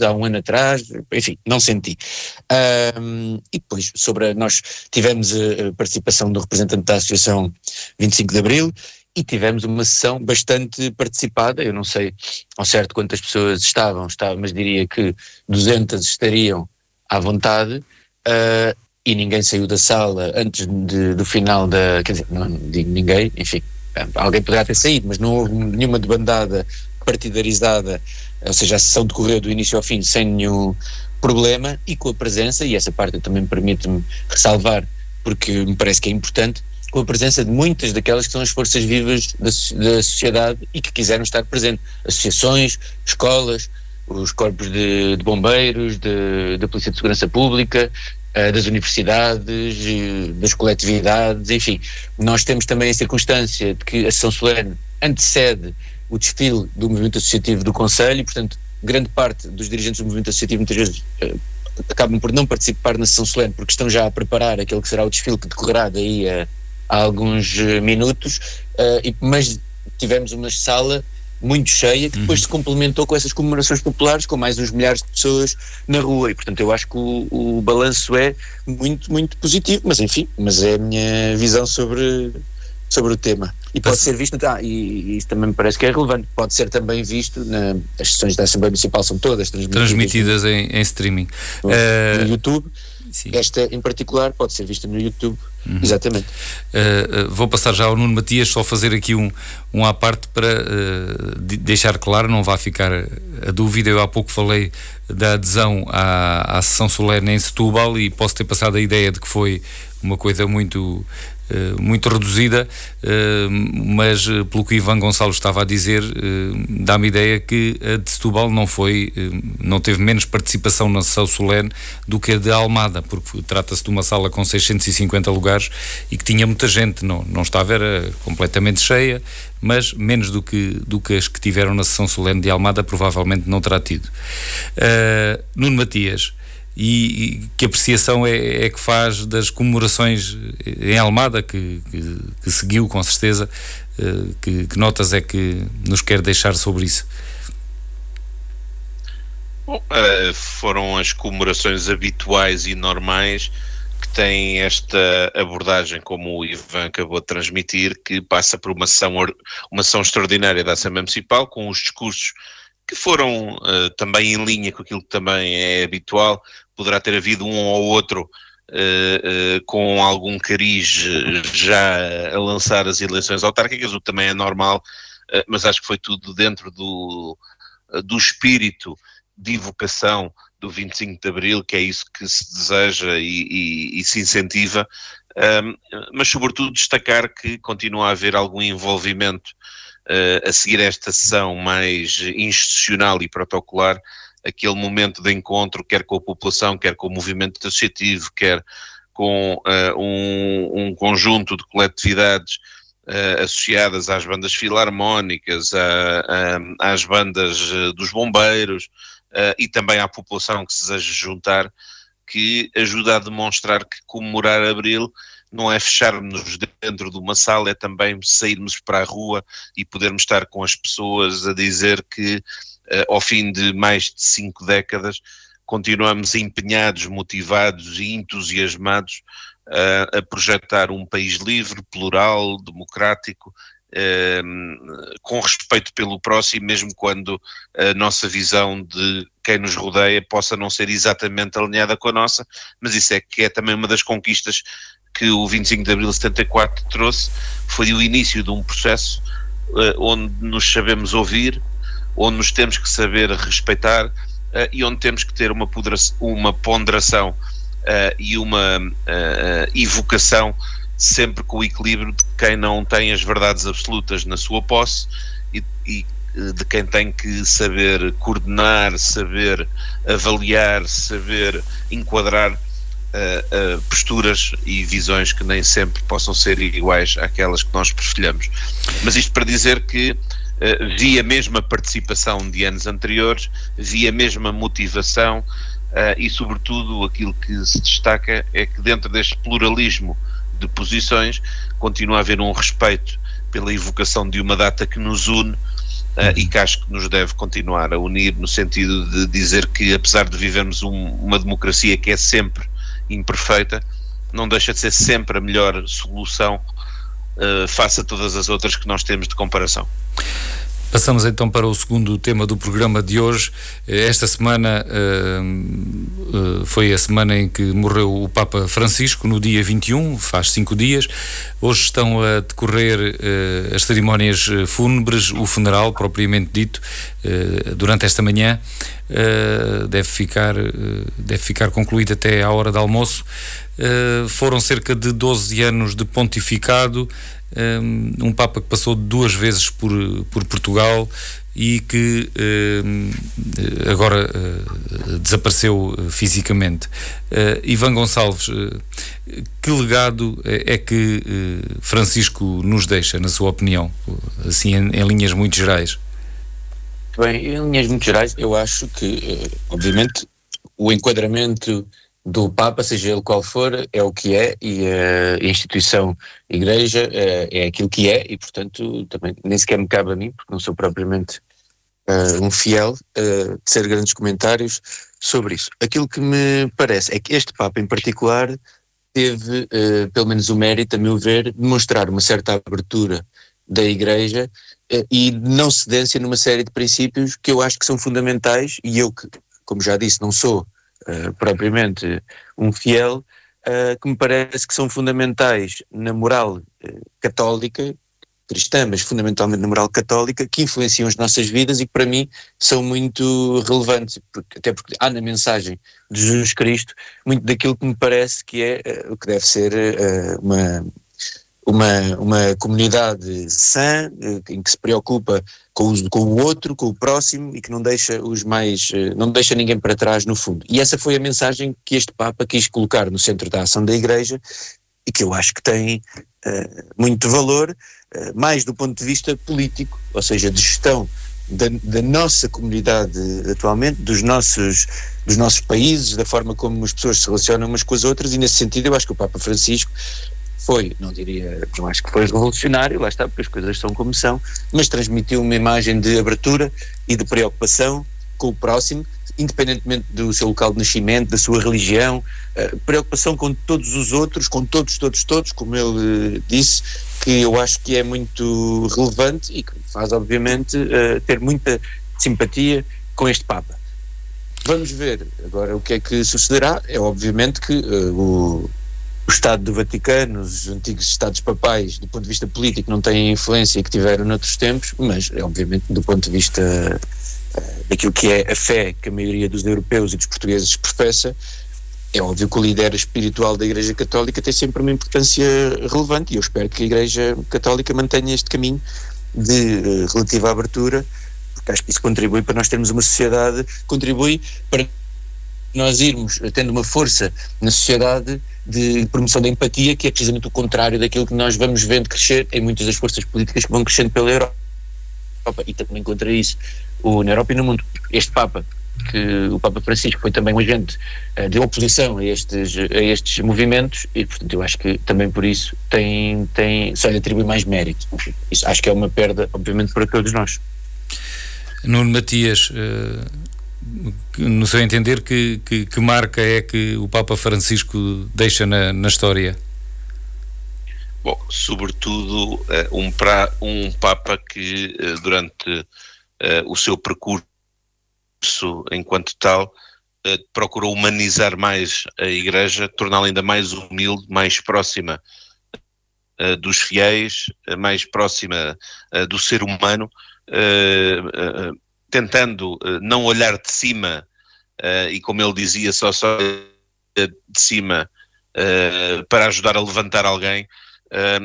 há um ano atrás, enfim, não senti. E depois, nós tivemos a participação do representante da Associação 25 de Abril, e tivemos uma sessão bastante participada. Eu não sei ao certo quantas pessoas estavam, mas diria que 200 estariam à vontade, e ninguém saiu da sala antes do final quer dizer, não digo ninguém, enfim, alguém poderá ter saído, mas não houve nenhuma debandada partidarizada, ou seja, a sessão decorreu do início ao fim sem nenhum problema, e com a presença, e essa parte também permite-me ressalvar, porque me parece que é importante, com a presença de muitas daquelas que são as forças vivas da sociedade e que quiseram estar presentes, associações, escolas, os corpos de bombeiros, da Polícia de Segurança Pública, das universidades, das coletividades, enfim. Nós temos também a circunstância de que a sessão solene antecede o desfile do movimento associativo do Conselho, e portanto grande parte dos dirigentes do movimento associativo muitas vezes acabam por não participar na sessão solene porque estão já a preparar aquele que será o desfile que decorrerá daí a alguns minutos, mas tivemos uma sala muito cheia que depois se complementou com essas comemorações populares, com mais uns milhares de pessoas na rua, e portanto eu acho que o balanço é muito, muito positivo, mas enfim, mas é a minha visão sobre o tema. E pode ser visto, e isso também me parece que é relevante, pode ser também visto, as sessões da Assembleia Municipal são todas transmitidas em streaming. No YouTube. Sim. Esta em particular pode ser vista no YouTube. Exatamente. Vou passar já ao Nuno Matias, só fazer aqui um à parte para deixar claro, não vai ficar a dúvida. Eu há pouco falei da adesão à sessão solene em Setúbal e posso ter passado a ideia de que foi uma coisa muito reduzida, mas pelo que Ivan Gonçalves estava a dizer, dá-me a ideia que a de Setúbal não teve menos participação na sessão solene do que a de Almada, porque trata-se de uma sala com 650 lugares e que tinha muita gente, não estava, era completamente cheia, mas menos do que as que tiveram na sessão solene de Almada provavelmente não terá tido. Nuno Matias, e que apreciação é que faz das comemorações em Almada, que seguiu com certeza, que notas é que nos quer deixar sobre isso? Bom, foram as comemorações habituais e normais que têm esta abordagem, como o Ivan acabou de transmitir, que passa por uma sessão extraordinária da Assembleia Municipal, com os discursos que foram também em linha com aquilo que também é habitual. Poderá ter havido um ou outro com algum cariz já a lançar as eleições autárquicas, o que também é normal, mas acho que foi tudo dentro do espírito de evocação do 25 de Abril, que é isso que se deseja e se incentiva, mas sobretudo destacar que continua a haver algum envolvimento a seguir esta sessão mais institucional e protocolar, aquele momento de encontro, quer com a população, quer com o movimento associativo, quer com um conjunto de coletividades associadas às bandas filarmónicas, às bandas dos bombeiros e também à população que se deseja juntar, que ajuda a demonstrar que comemorar Abril não é fecharmos-nos dentro de uma sala, é também sairmos para a rua e podermos estar com as pessoas a dizer que ao fim de mais de 5 décadas continuamos empenhados, motivados e entusiasmados a projetar um país livre, plural, democrático, com respeito pelo próximo, mesmo quando a nossa visão de quem nos rodeia possa não ser exatamente alinhada com a nossa, mas isso é que é também uma das conquistas que o 25 de Abril de 74 trouxe. Foi o início de um processo onde nos sabemos ouvir, onde nos temos que saber respeitar e onde temos que ter uma ponderação e uma evocação sempre com o equilíbrio de quem não tem as verdades absolutas na sua posse e de quem tem que saber coordenar, saber avaliar, saber enquadrar posturas e visões que nem sempre possam ser iguais àquelas que nós perfilhamos. Mas isto para dizer que vi a mesma participação de anos anteriores, vi a mesma motivação e sobretudo aquilo que se destaca é que dentro deste pluralismo de posições continua a haver um respeito pela evocação de uma data que nos une e que acho que nos deve continuar a unir, no sentido de dizer que apesar de vivermos uma democracia que é sempre imperfeita, não deixa de ser sempre a melhor solução face a todas as outras que nós temos de comparação. Passamos então para o segundo tema do programa de hoje. Esta semana foi a semana em que morreu o Papa Francisco, no dia 21, faz 5 dias. Hoje estão a decorrer as cerimónias fúnebres, o funeral propriamente dito, durante esta manhã. Deve ficar concluído até à hora de almoço. Foram cerca de 12 anos de pontificado, um Papa que passou 2 vezes por Portugal e que agora desapareceu fisicamente. Ivan Gonçalves, que legado é que Francisco nos deixa, na sua opinião, assim em linhas muito gerais? Muito bem, em linhas muito gerais, eu acho que, obviamente, o enquadramento do Papa, seja ele qual for, é o que é, e a instituição Igreja é aquilo que é, e portanto também nem sequer me cabe a mim, porque não sou propriamente um fiel, de ser grandes comentários sobre isso. Aquilo que me parece é que este Papa em particular teve, pelo menos o mérito, a meu ver, de mostrar uma certa abertura da Igreja e não cedência numa série de princípios que eu acho que são fundamentais, e eu que, como já disse, não sou propriamente um fiel, que me parece que são fundamentais na moral católica, cristã, mas fundamentalmente na moral católica, que influenciam as nossas vidas e que para mim são muito relevantes, até porque há na mensagem de Jesus Cristo muito daquilo que me parece que é o que deve ser uma comunidade sã, em que se preocupa com o outro, com o próximo, e que não deixa não deixa ninguém para trás, no fundo. E essa foi a mensagem que este Papa quis colocar no centro da ação da Igreja, e que eu acho que tem muito valor, mais do ponto de vista político, ou seja, de gestão da nossa comunidade atualmente, dos nossos países, da forma como as pessoas se relacionam umas com as outras, e nesse sentido eu acho que o Papa Francisco foi, não acho que foi revolucionário, lá está, porque as coisas são como são, mas transmitiu uma imagem de abertura e de preocupação com o próximo, independentemente do seu local de nascimento, da sua religião, preocupação com todos os outros, com todos, como ele disse, que eu acho que é muito relevante e que faz, obviamente, ter muita simpatia com este Papa. Vamos ver agora o que é que sucederá. É obviamente que o Estado do Vaticano, os antigos Estados papais, do ponto de vista político, não têm a influência que tiveram noutros tempos, mas, obviamente, do ponto de vista daquilo que é a fé que a maioria dos europeus e dos portugueses professa, é óbvio que o líder espiritual da Igreja Católica tem sempre uma importância relevante, e eu espero que a Igreja Católica mantenha este caminho de relativa abertura, porque acho que isso contribui para nós termos uma sociedade, contribui para nós irmos tendo uma força na sociedade de promoção da empatia, que é precisamente o contrário daquilo que nós vamos vendo crescer em muitas das forças políticas que vão crescendo pela Europa, e também contra isso na Europa e no mundo. Este Papa, que o Papa Francisco foi também um agente de oposição a estes movimentos, e portanto eu acho que também por isso só lhe atribui mais mérito. Isso acho que é uma perda, obviamente, para todos nós. Nuno Matias, no seu entender, que marca é que o Papa Francisco deixa na história? Bom, sobretudo um Papa que durante o seu percurso enquanto tal procurou humanizar mais a Igreja, torná-la ainda mais humilde, mais próxima dos fiéis, mais próxima do ser humano, tentando não olhar de cima e, como ele dizia, só de cima para ajudar a levantar alguém.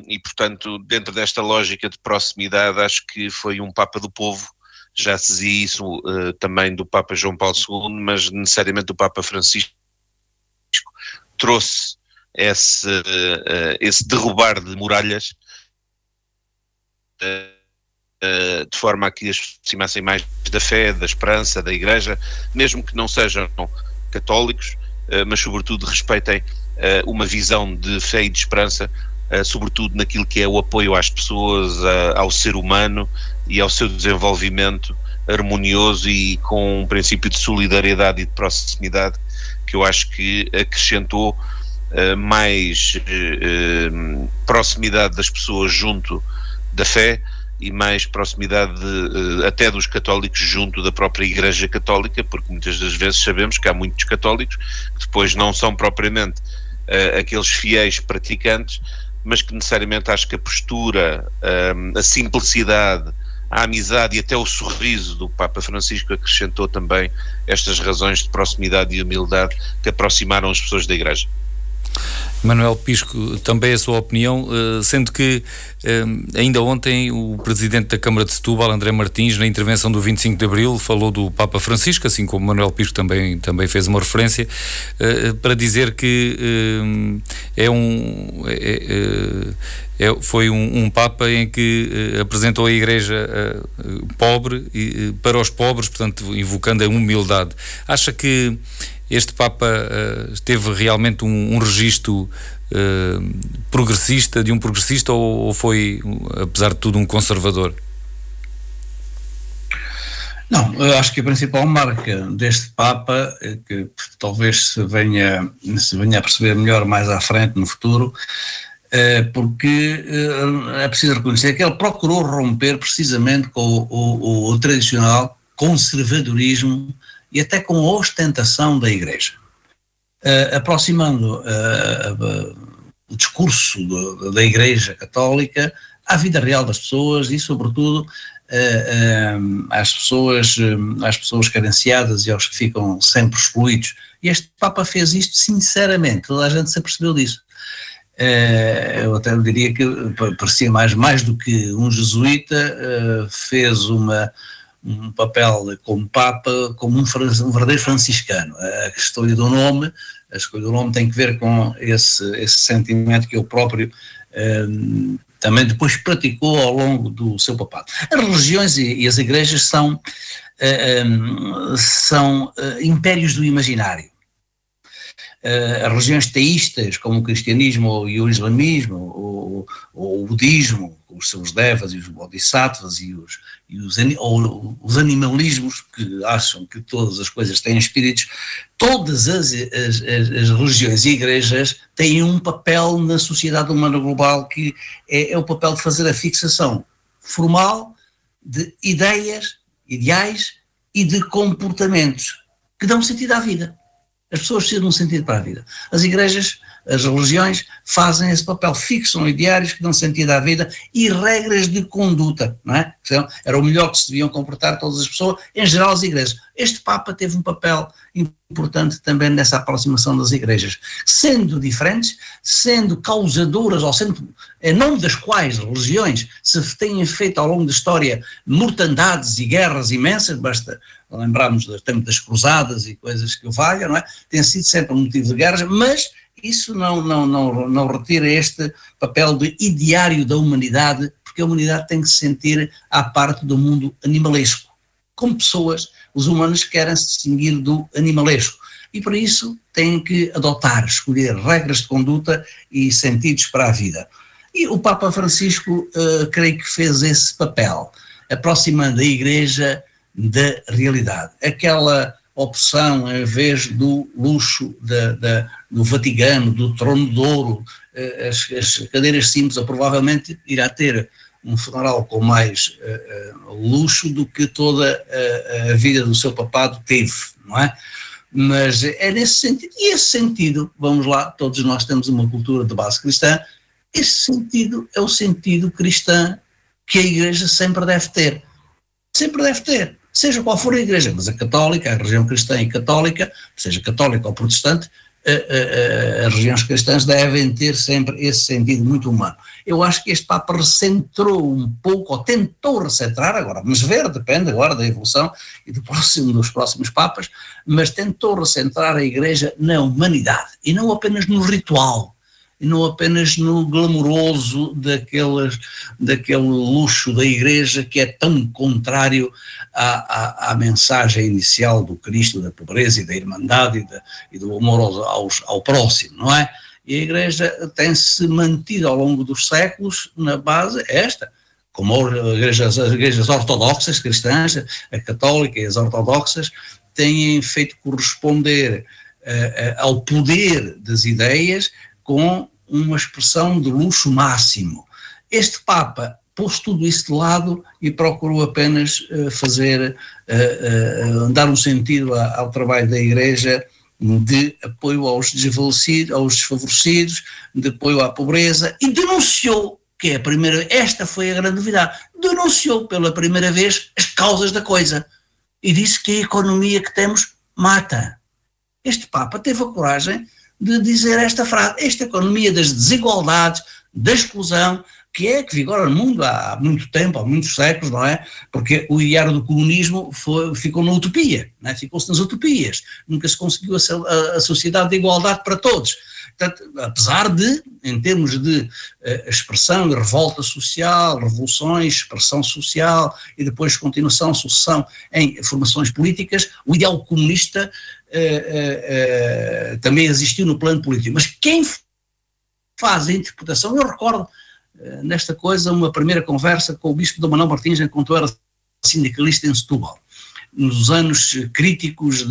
E, portanto, dentro desta lógica de proximidade, acho que foi um Papa do povo. Já se dizia isso também do Papa João Paulo II, mas necessariamente o Papa Francisco trouxe esse derrubar de muralhas de forma a que as pessoas se aproximassem mais da fé, da esperança, da Igreja, mesmo que não sejam católicos, mas sobretudo respeitem uma visão de fé e de esperança, sobretudo naquilo que é o apoio às pessoas, ao ser humano e ao seu desenvolvimento harmonioso e com um princípio de solidariedade e de proximidade que eu acho que acrescentou mais proximidade das pessoas junto da fé e mais proximidade até dos católicos junto da própria Igreja Católica, porque muitas das vezes sabemos que há muitos católicos que depois não são propriamente aqueles fiéis praticantes, mas que necessariamente acho que a postura, a simplicidade, a amizade e até o sorriso do Papa Francisco acrescentou também estas razões de proximidade e humildade que aproximaram as pessoas da Igreja. Manuel Pisco, também a sua opinião, sendo que ainda ontem o Presidente da Câmara de Setúbal, André Martins, na intervenção do 25 de Abril, falou do Papa Francisco, assim como Manuel Pisco também fez uma referência, para dizer que foi um Papa em que apresentou a Igreja pobre para os pobres, portanto, invocando a humildade. Acha que este Papa teve realmente um registro progressista, de um progressista, ou foi, apesar de tudo, um conservador? Não, eu acho que a principal marca deste Papa, que talvez se venha a perceber melhor mais à frente no futuro, porque é preciso reconhecer que ele procurou romper precisamente com o tradicional conservadorismo e até com a ostentação da Igreja, aproximando o discurso da Igreja Católica à vida real das pessoas e, sobretudo, às pessoas carenciadas e aos que ficam sempre excluídos. E este Papa fez isto sinceramente, toda a gente se apercebeu disso. Eu até diria que parecia mais do que um jesuíta, fez um papel como Papa, como um verdadeiro franciscano. A escolha do nome tem que ver com esse sentimento que ele próprio também depois praticou ao longo do seu papado. As religiões e as igrejas são impérios do imaginário. As religiões teístas, como o cristianismo e o islamismo, ou o budismo, com os seus devas e os bodhisattvas e os animalismos que acham que todas as coisas têm espíritos, todas as religiões e igrejas têm um papel na sociedade humana global que é o papel de fazer a fixação formal de ideias, ideais e de comportamentos que dão sentido à vida. As pessoas precisam de um sentido para a vida. As igrejas, as religiões fazem esse papel, fixam ideários que dão sentido à vida e regras de conduta, não é? Era o melhor que se deviam comportar todas as pessoas, em geral as igrejas. Este Papa teve um papel importante também nessa aproximação das igrejas, sendo diferentes, sendo causadoras, ou sendo, em nome das quais religiões se têm feito ao longo da história mortandades e guerras imensas, basta lembrarmos do tempo das cruzadas e coisas que o valham, não é? Tem sido sempre um motivo de guerras, mas isso não retira este papel de ideário da humanidade, porque a humanidade tem que se sentir à parte do mundo animalesco. Como pessoas, os humanos querem se distinguir do animalesco e por isso têm que escolher regras de conduta e sentidos para a vida. E o Papa Francisco, creio que fez esse papel, aproximando a Igreja da realidade. Aquela opção, em vez do luxo do Vaticano, do trono de ouro, as cadeiras simples, provavelmente irá ter um funeral com mais luxo do que toda a vida do seu papado teve, não é? Mas é nesse sentido, e esse sentido, vamos lá, todos nós temos uma cultura de base cristã, esse sentido é o sentido cristão que a Igreja sempre deve ter. Sempre deve ter. Seja qual for a igreja, mas a católica, a religião cristã e católica, seja católica ou protestante, as religiões cristãs devem ter sempre esse sentido muito humano. Eu acho que este Papa recentrou um pouco, ou tentou recentrar, agora vamos ver, depende agora da evolução e dos próximos Papas, mas tentou recentrar a Igreja na humanidade, e não apenas no ritual, e não apenas no glamouroso daquele luxo da Igreja que é tão contrário à mensagem inicial do Cristo, da pobreza e da irmandade e do amor ao próximo, não é? E a Igreja tem-se mantido ao longo dos séculos na base esta, como as igrejas ortodoxas cristãs, a católica e as ortodoxas, têm feito corresponder ao poder das ideias com uma expressão de luxo máximo. Este Papa pôs tudo isso de lado e procurou apenas dar um sentido ao trabalho da Igreja de apoio aos desfavorecidos, de apoio à pobreza, e denunciou, esta foi a grande novidade, denunciou pela primeira vez as causas da coisa e disse que a economia que temos mata. Este Papa teve a coragem de dizer esta frase, esta economia das desigualdades, da exclusão, que vigora no mundo há muito tempo, há muitos séculos, não é? Porque o ideário do comunismo ficou na utopia, não é? Ficou-se nas utopias, nunca se conseguiu a sociedade de igualdade para todos. Portanto, apesar de, em termos de expressão e revolta social, revoluções, expressão social e depois continuação, sucessão em formações políticas, o ideal comunista também existiu no plano político. Mas quem faz a interpretação, eu recordo nesta coisa uma primeira conversa com o bispo Dom Manuel Martins, enquanto eu era sindicalista em Setúbal, nos anos críticos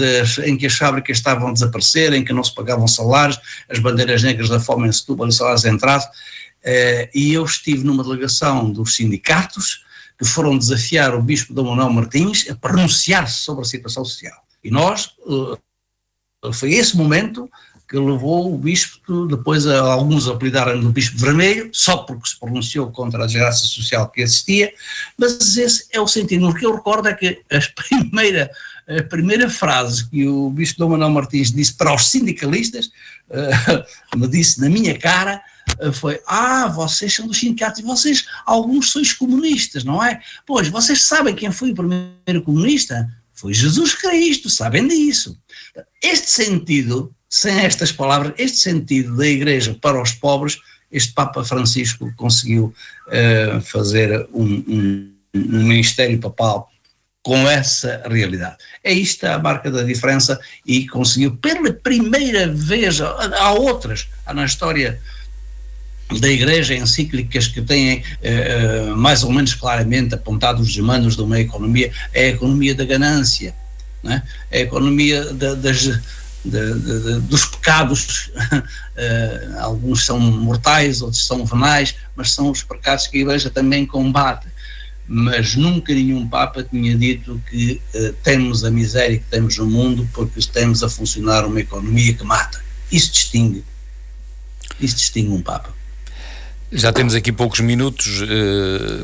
em que as fábricas estavam a desaparecer, em que não se pagavam salários, as bandeiras negras da fome em Setúbal e salários entrados, e eu estive numa delegação dos sindicatos que foram desafiar o bispo Dom Manuel Martins a pronunciar-se sobre a situação social. E foi esse momento que levou o bispo, depois alguns apelidaram no bispo vermelho, só porque se pronunciou contra a desgraça social que existia, mas esse é o sentido. O que eu recordo é que a primeira frase que o bispo Dom Manuel Martins disse para os sindicalistas, me disse na minha cara, foi: vocês são dos sindicatos e vocês, alguns sois comunistas, não é? Pois, vocês sabem quem foi o primeiro comunista? Foi Jesus Cristo, sabem disso. Este sentido, sem estas palavras, este sentido da Igreja para os pobres, este Papa Francisco conseguiu fazer um ministério papal com essa realidade. É isto a marca da diferença, e conseguiu pela primeira vez, há outras, na história da Igreja, encíclicas que têm mais ou menos claramente apontado os desmandos de uma economia, é a economia da ganância, não é? É a economia dos pecados, alguns são mortais, outros são venais, mas são os pecados que a Igreja também combate. Mas nunca nenhum Papa tinha dito que temos a miséria que temos no mundo porque temos a funcionar uma economia que mata. Isso distingue um Papa. Já temos aqui poucos minutos,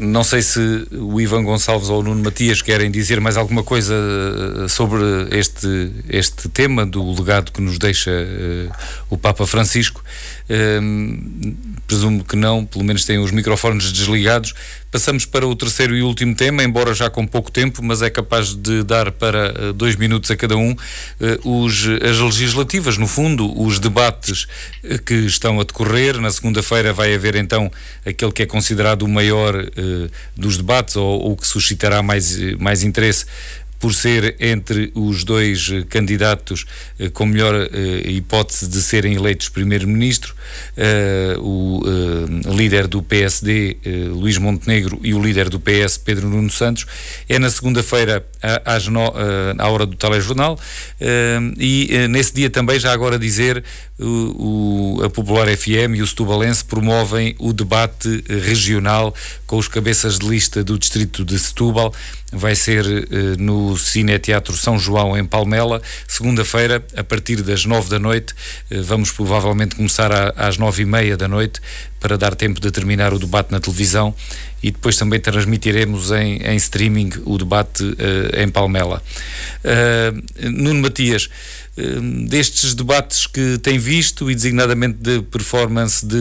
não sei se o Ivan Gonçalves ou o Nuno Matias querem dizer mais alguma coisa sobre este tema do legado que nos deixa o Papa Francisco. Presumo que não, pelo menos têm os microfones desligados. Passamos para o terceiro e último tema, embora já com pouco tempo, mas é capaz de dar para 2 minutos a cada um. As legislativas, no fundo, os debates que estão a decorrer. Na segunda-feira vai haver então aquele que é considerado o maior dos debates, ou que suscitará mais interesse, por ser entre os dois candidatos com melhor hipótese de serem eleitos primeiro-ministro, o líder do PSD, Luís Montenegro, e o líder do PS, Pedro Nuno Santos. É na segunda-feira, à hora do telejornal, e nesse dia também, já agora dizer, a Popular FM e o Setubalense promovem o debate regional com os cabeças de lista do distrito de Setúbal. Vai ser no Cineteatro São João, em Palmela, segunda-feira, a partir das 9 da noite. Vamos provavelmente começar às 9h30 da noite, para dar tempo de terminar o debate na televisão, e depois também transmitiremos em streaming o debate em Palmela. Nuno Matias, destes debates que tem visto, e designadamente de performance de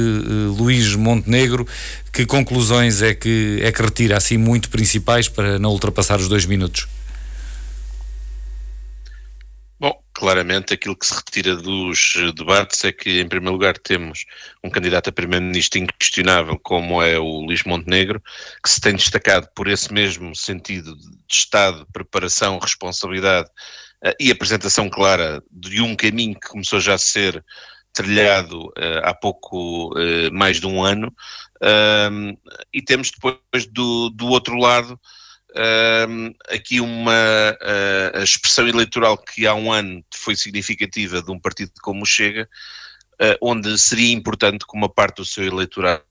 Luís Montenegro, que conclusões é que retira, assim, muito principais, para não ultrapassar os 2 minutos? Bom, claramente aquilo que se retira dos debates é que, em primeiro lugar, temos um candidato a primeiro-ministro inquestionável, como é o Luís Montenegro, que se tem destacado por esse mesmo sentido de Estado, preparação, responsabilidade e apresentação clara de um caminho que começou já a ser trilhado há pouco mais de um ano, e temos depois do outro lado aqui a expressão eleitoral que há um ano foi significativa de um partido como o Chega, onde seria importante que uma parte do seu eleitorado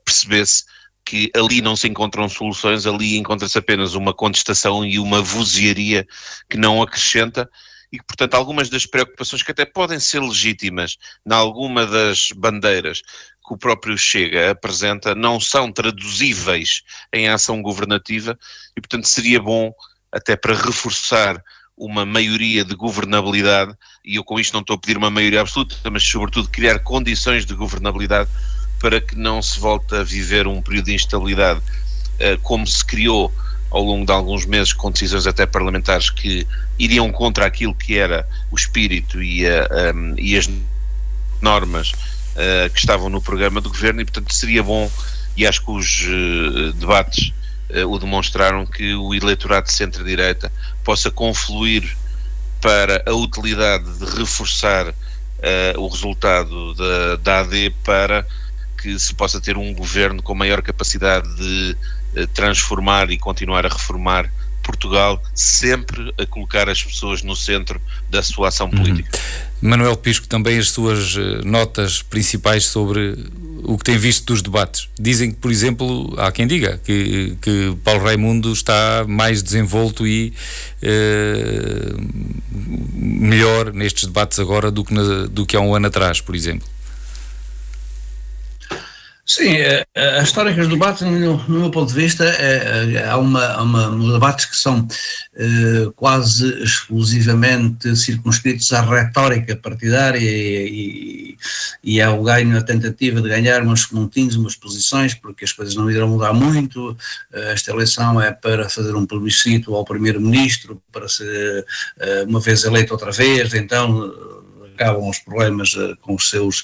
percebesse que ali não se encontram soluções, ali encontra-se apenas uma contestação e uma vozearia que não acrescenta, e que, portanto, algumas das preocupações que até podem ser legítimas em alguma das bandeiras que o próprio Chega apresenta não são traduzíveis em ação governativa, e, portanto, seria bom, até para reforçar uma maioria de governabilidade, e eu com isto não estou a pedir uma maioria absoluta, mas sobretudo criar condições de governabilidade para que não se volte a viver um período de instabilidade como se criou ao longo de alguns meses, com decisões até parlamentares que iriam contra aquilo que era o espírito e as normas que estavam no programa do governo, e portanto seria bom, e acho que os debates o demonstraram, que o eleitorado de centro-direita possa confluir para a utilidade de reforçar o resultado da AD, para que se possa ter um governo com maior capacidade de transformar e continuar a reformar Portugal, sempre a colocar as pessoas no centro da sua ação política. Manuel Pisco, também as suas notas principais sobre o que tem visto dos debates. Dizem que, por exemplo, há quem diga que Paulo Raimundo está mais desenvolto e melhor nestes debates agora do que há um ano atrás, por exemplo. Sim, as históricas do debate, no meu ponto de vista, há debates que são quase exclusivamente circunscritos à retórica partidária e ao ganho, a tentativa de ganhar uns pontinhos, umas posições, porque as coisas não irão mudar muito. Esta eleição é para fazer um plebiscito ao primeiro-ministro, para ser uma vez eleito outra vez, então acabam os problemas com os seus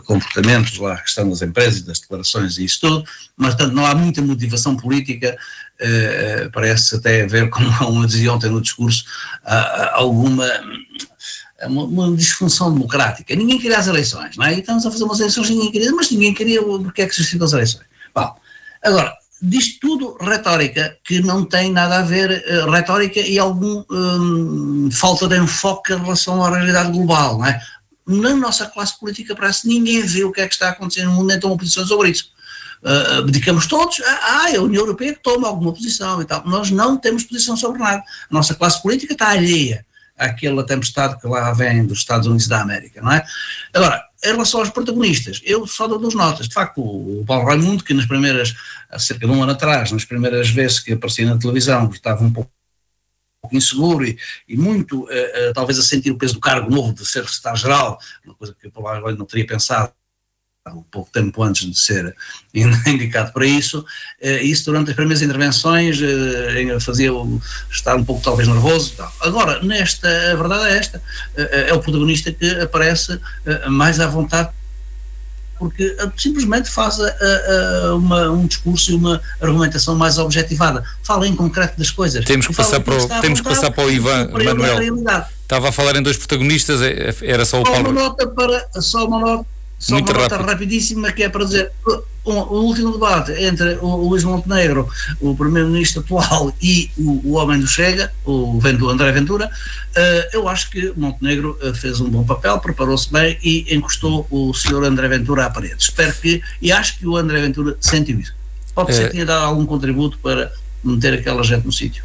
comportamentos, lá a questão das empresas, das declarações e isso tudo, mas portanto não há muita motivação política, parece até haver, como eu dizia ontem no discurso, alguma uma disfunção democrática. Ninguém queria as eleições, não é? E estamos a fazer umas eleições, ninguém queria, mas ninguém queria, porque é que se justificam as eleições? Bom, agora, diz tudo retórica, que não tem nada a ver, retórica e alguma falta de enfoque em relação à realidade global, não é? Na nossa classe política parece que ninguém vê o que é que está acontecendo no mundo, nem toma posição sobre isso. Dedicamos todos a União Europeia que toma alguma posição e tal. Nós não temos posição sobre nada. A nossa classe política está alheia àquela tempestade que lá vem dos Estados Unidos da América, não é? Agora, em relação aos protagonistas, eu só dou duas notas. De facto, o Paulo Raimundo, que há cerca de um ano atrás, nas primeiras vezes que aparecia na televisão, estava um pouco inseguro e muito, talvez a sentir o peso do cargo novo de ser secretário-geral, uma coisa que o Paulo Raimundo não teria pensado um pouco tempo antes de ser indicado para isso. Isso durante as primeiras intervenções fazia-o estar um pouco talvez nervoso e tal. Agora, a verdade é esta, é o protagonista que aparece mais à vontade, porque simplesmente faz um discurso e uma argumentação mais objetivada, fala em concreto das coisas. Temos que passar para o Ivan. Manuel, estava a falar em dois protagonistas, era só o Paulo. Só uma nota rapidíssima, que é para dizer, o último debate entre o Luís Montenegro, o primeiro-ministro atual, e o homem do Chega, o André Ventura, eu acho que Montenegro fez um bom papel, preparou-se bem e encostou o senhor André Ventura à parede. E acho que o André Ventura sentiu isso. Pode ser que tenha dado algum contributo para meter aquela gente no sítio.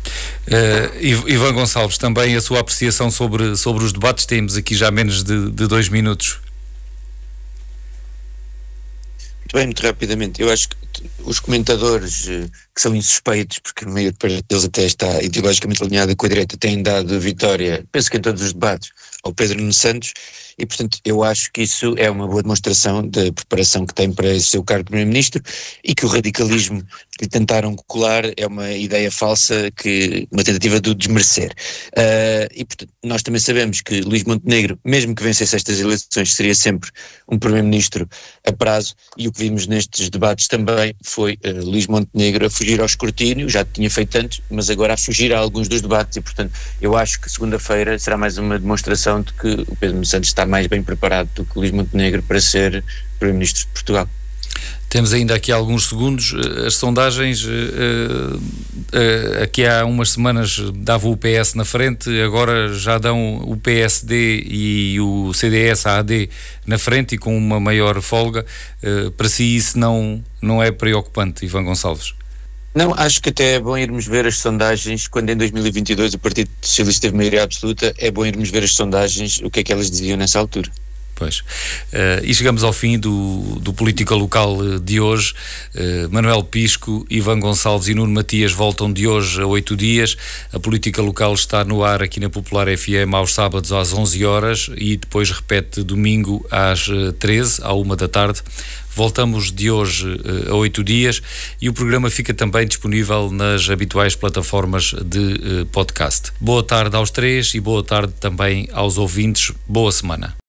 Ivan Gonçalves, também a sua apreciação sobre os debates, temos aqui já menos de 2 minutos. Muito rapidamente, eu acho que os comentadores que são insuspeitos, porque a maior parte deles até está ideologicamente alinhada com a direita, têm dado vitória, penso que em todos os debates, ao Pedro Nuno Santos, e portanto eu acho que isso é uma boa demonstração da preparação que tem para esse seu cargo de primeiro-ministro, e que o radicalismo que lhe tentaram colar é uma ideia falsa, uma tentativa de o desmerecer. E portanto nós também sabemos que Luís Montenegro, mesmo que vencesse estas eleições, seria sempre um primeiro-ministro a prazo, e o que vimos nestes debates também foi Luís Montenegro a fugir ao escrutínio, já tinha feito antes, mas agora a fugir a alguns dos debates, e portanto eu acho que segunda-feira será mais uma demonstração de que o Pedro Nuno Santos está mais bem preparado do que o Luís Montenegro para ser primeiro-ministro de Portugal. Temos ainda aqui alguns segundos. As sondagens, aqui há umas semanas dava o PS na frente, agora já dão o PSD e o CDS-AD na frente, e com uma maior folga. Para si isso não é preocupante, Ivan Gonçalves? Não, acho que até é bom irmos ver as sondagens, quando em 2022 o Partido Socialista teve maioria absoluta, é bom irmos ver as sondagens, o que é que elas diziam nessa altura. Pois. E chegamos ao fim do Política Local de hoje. Manuel Pisco, Ivan Gonçalves e Nuno Matias voltam de hoje a 8 dias. A Política Local está no ar aqui na Popular FM aos sábados às 11 horas e depois repete domingo às 13, à 1 da tarde. Voltamos de hoje a 8 dias e o programa fica também disponível nas habituais plataformas de podcast. Boa tarde aos três e boa tarde também aos ouvintes. Boa semana.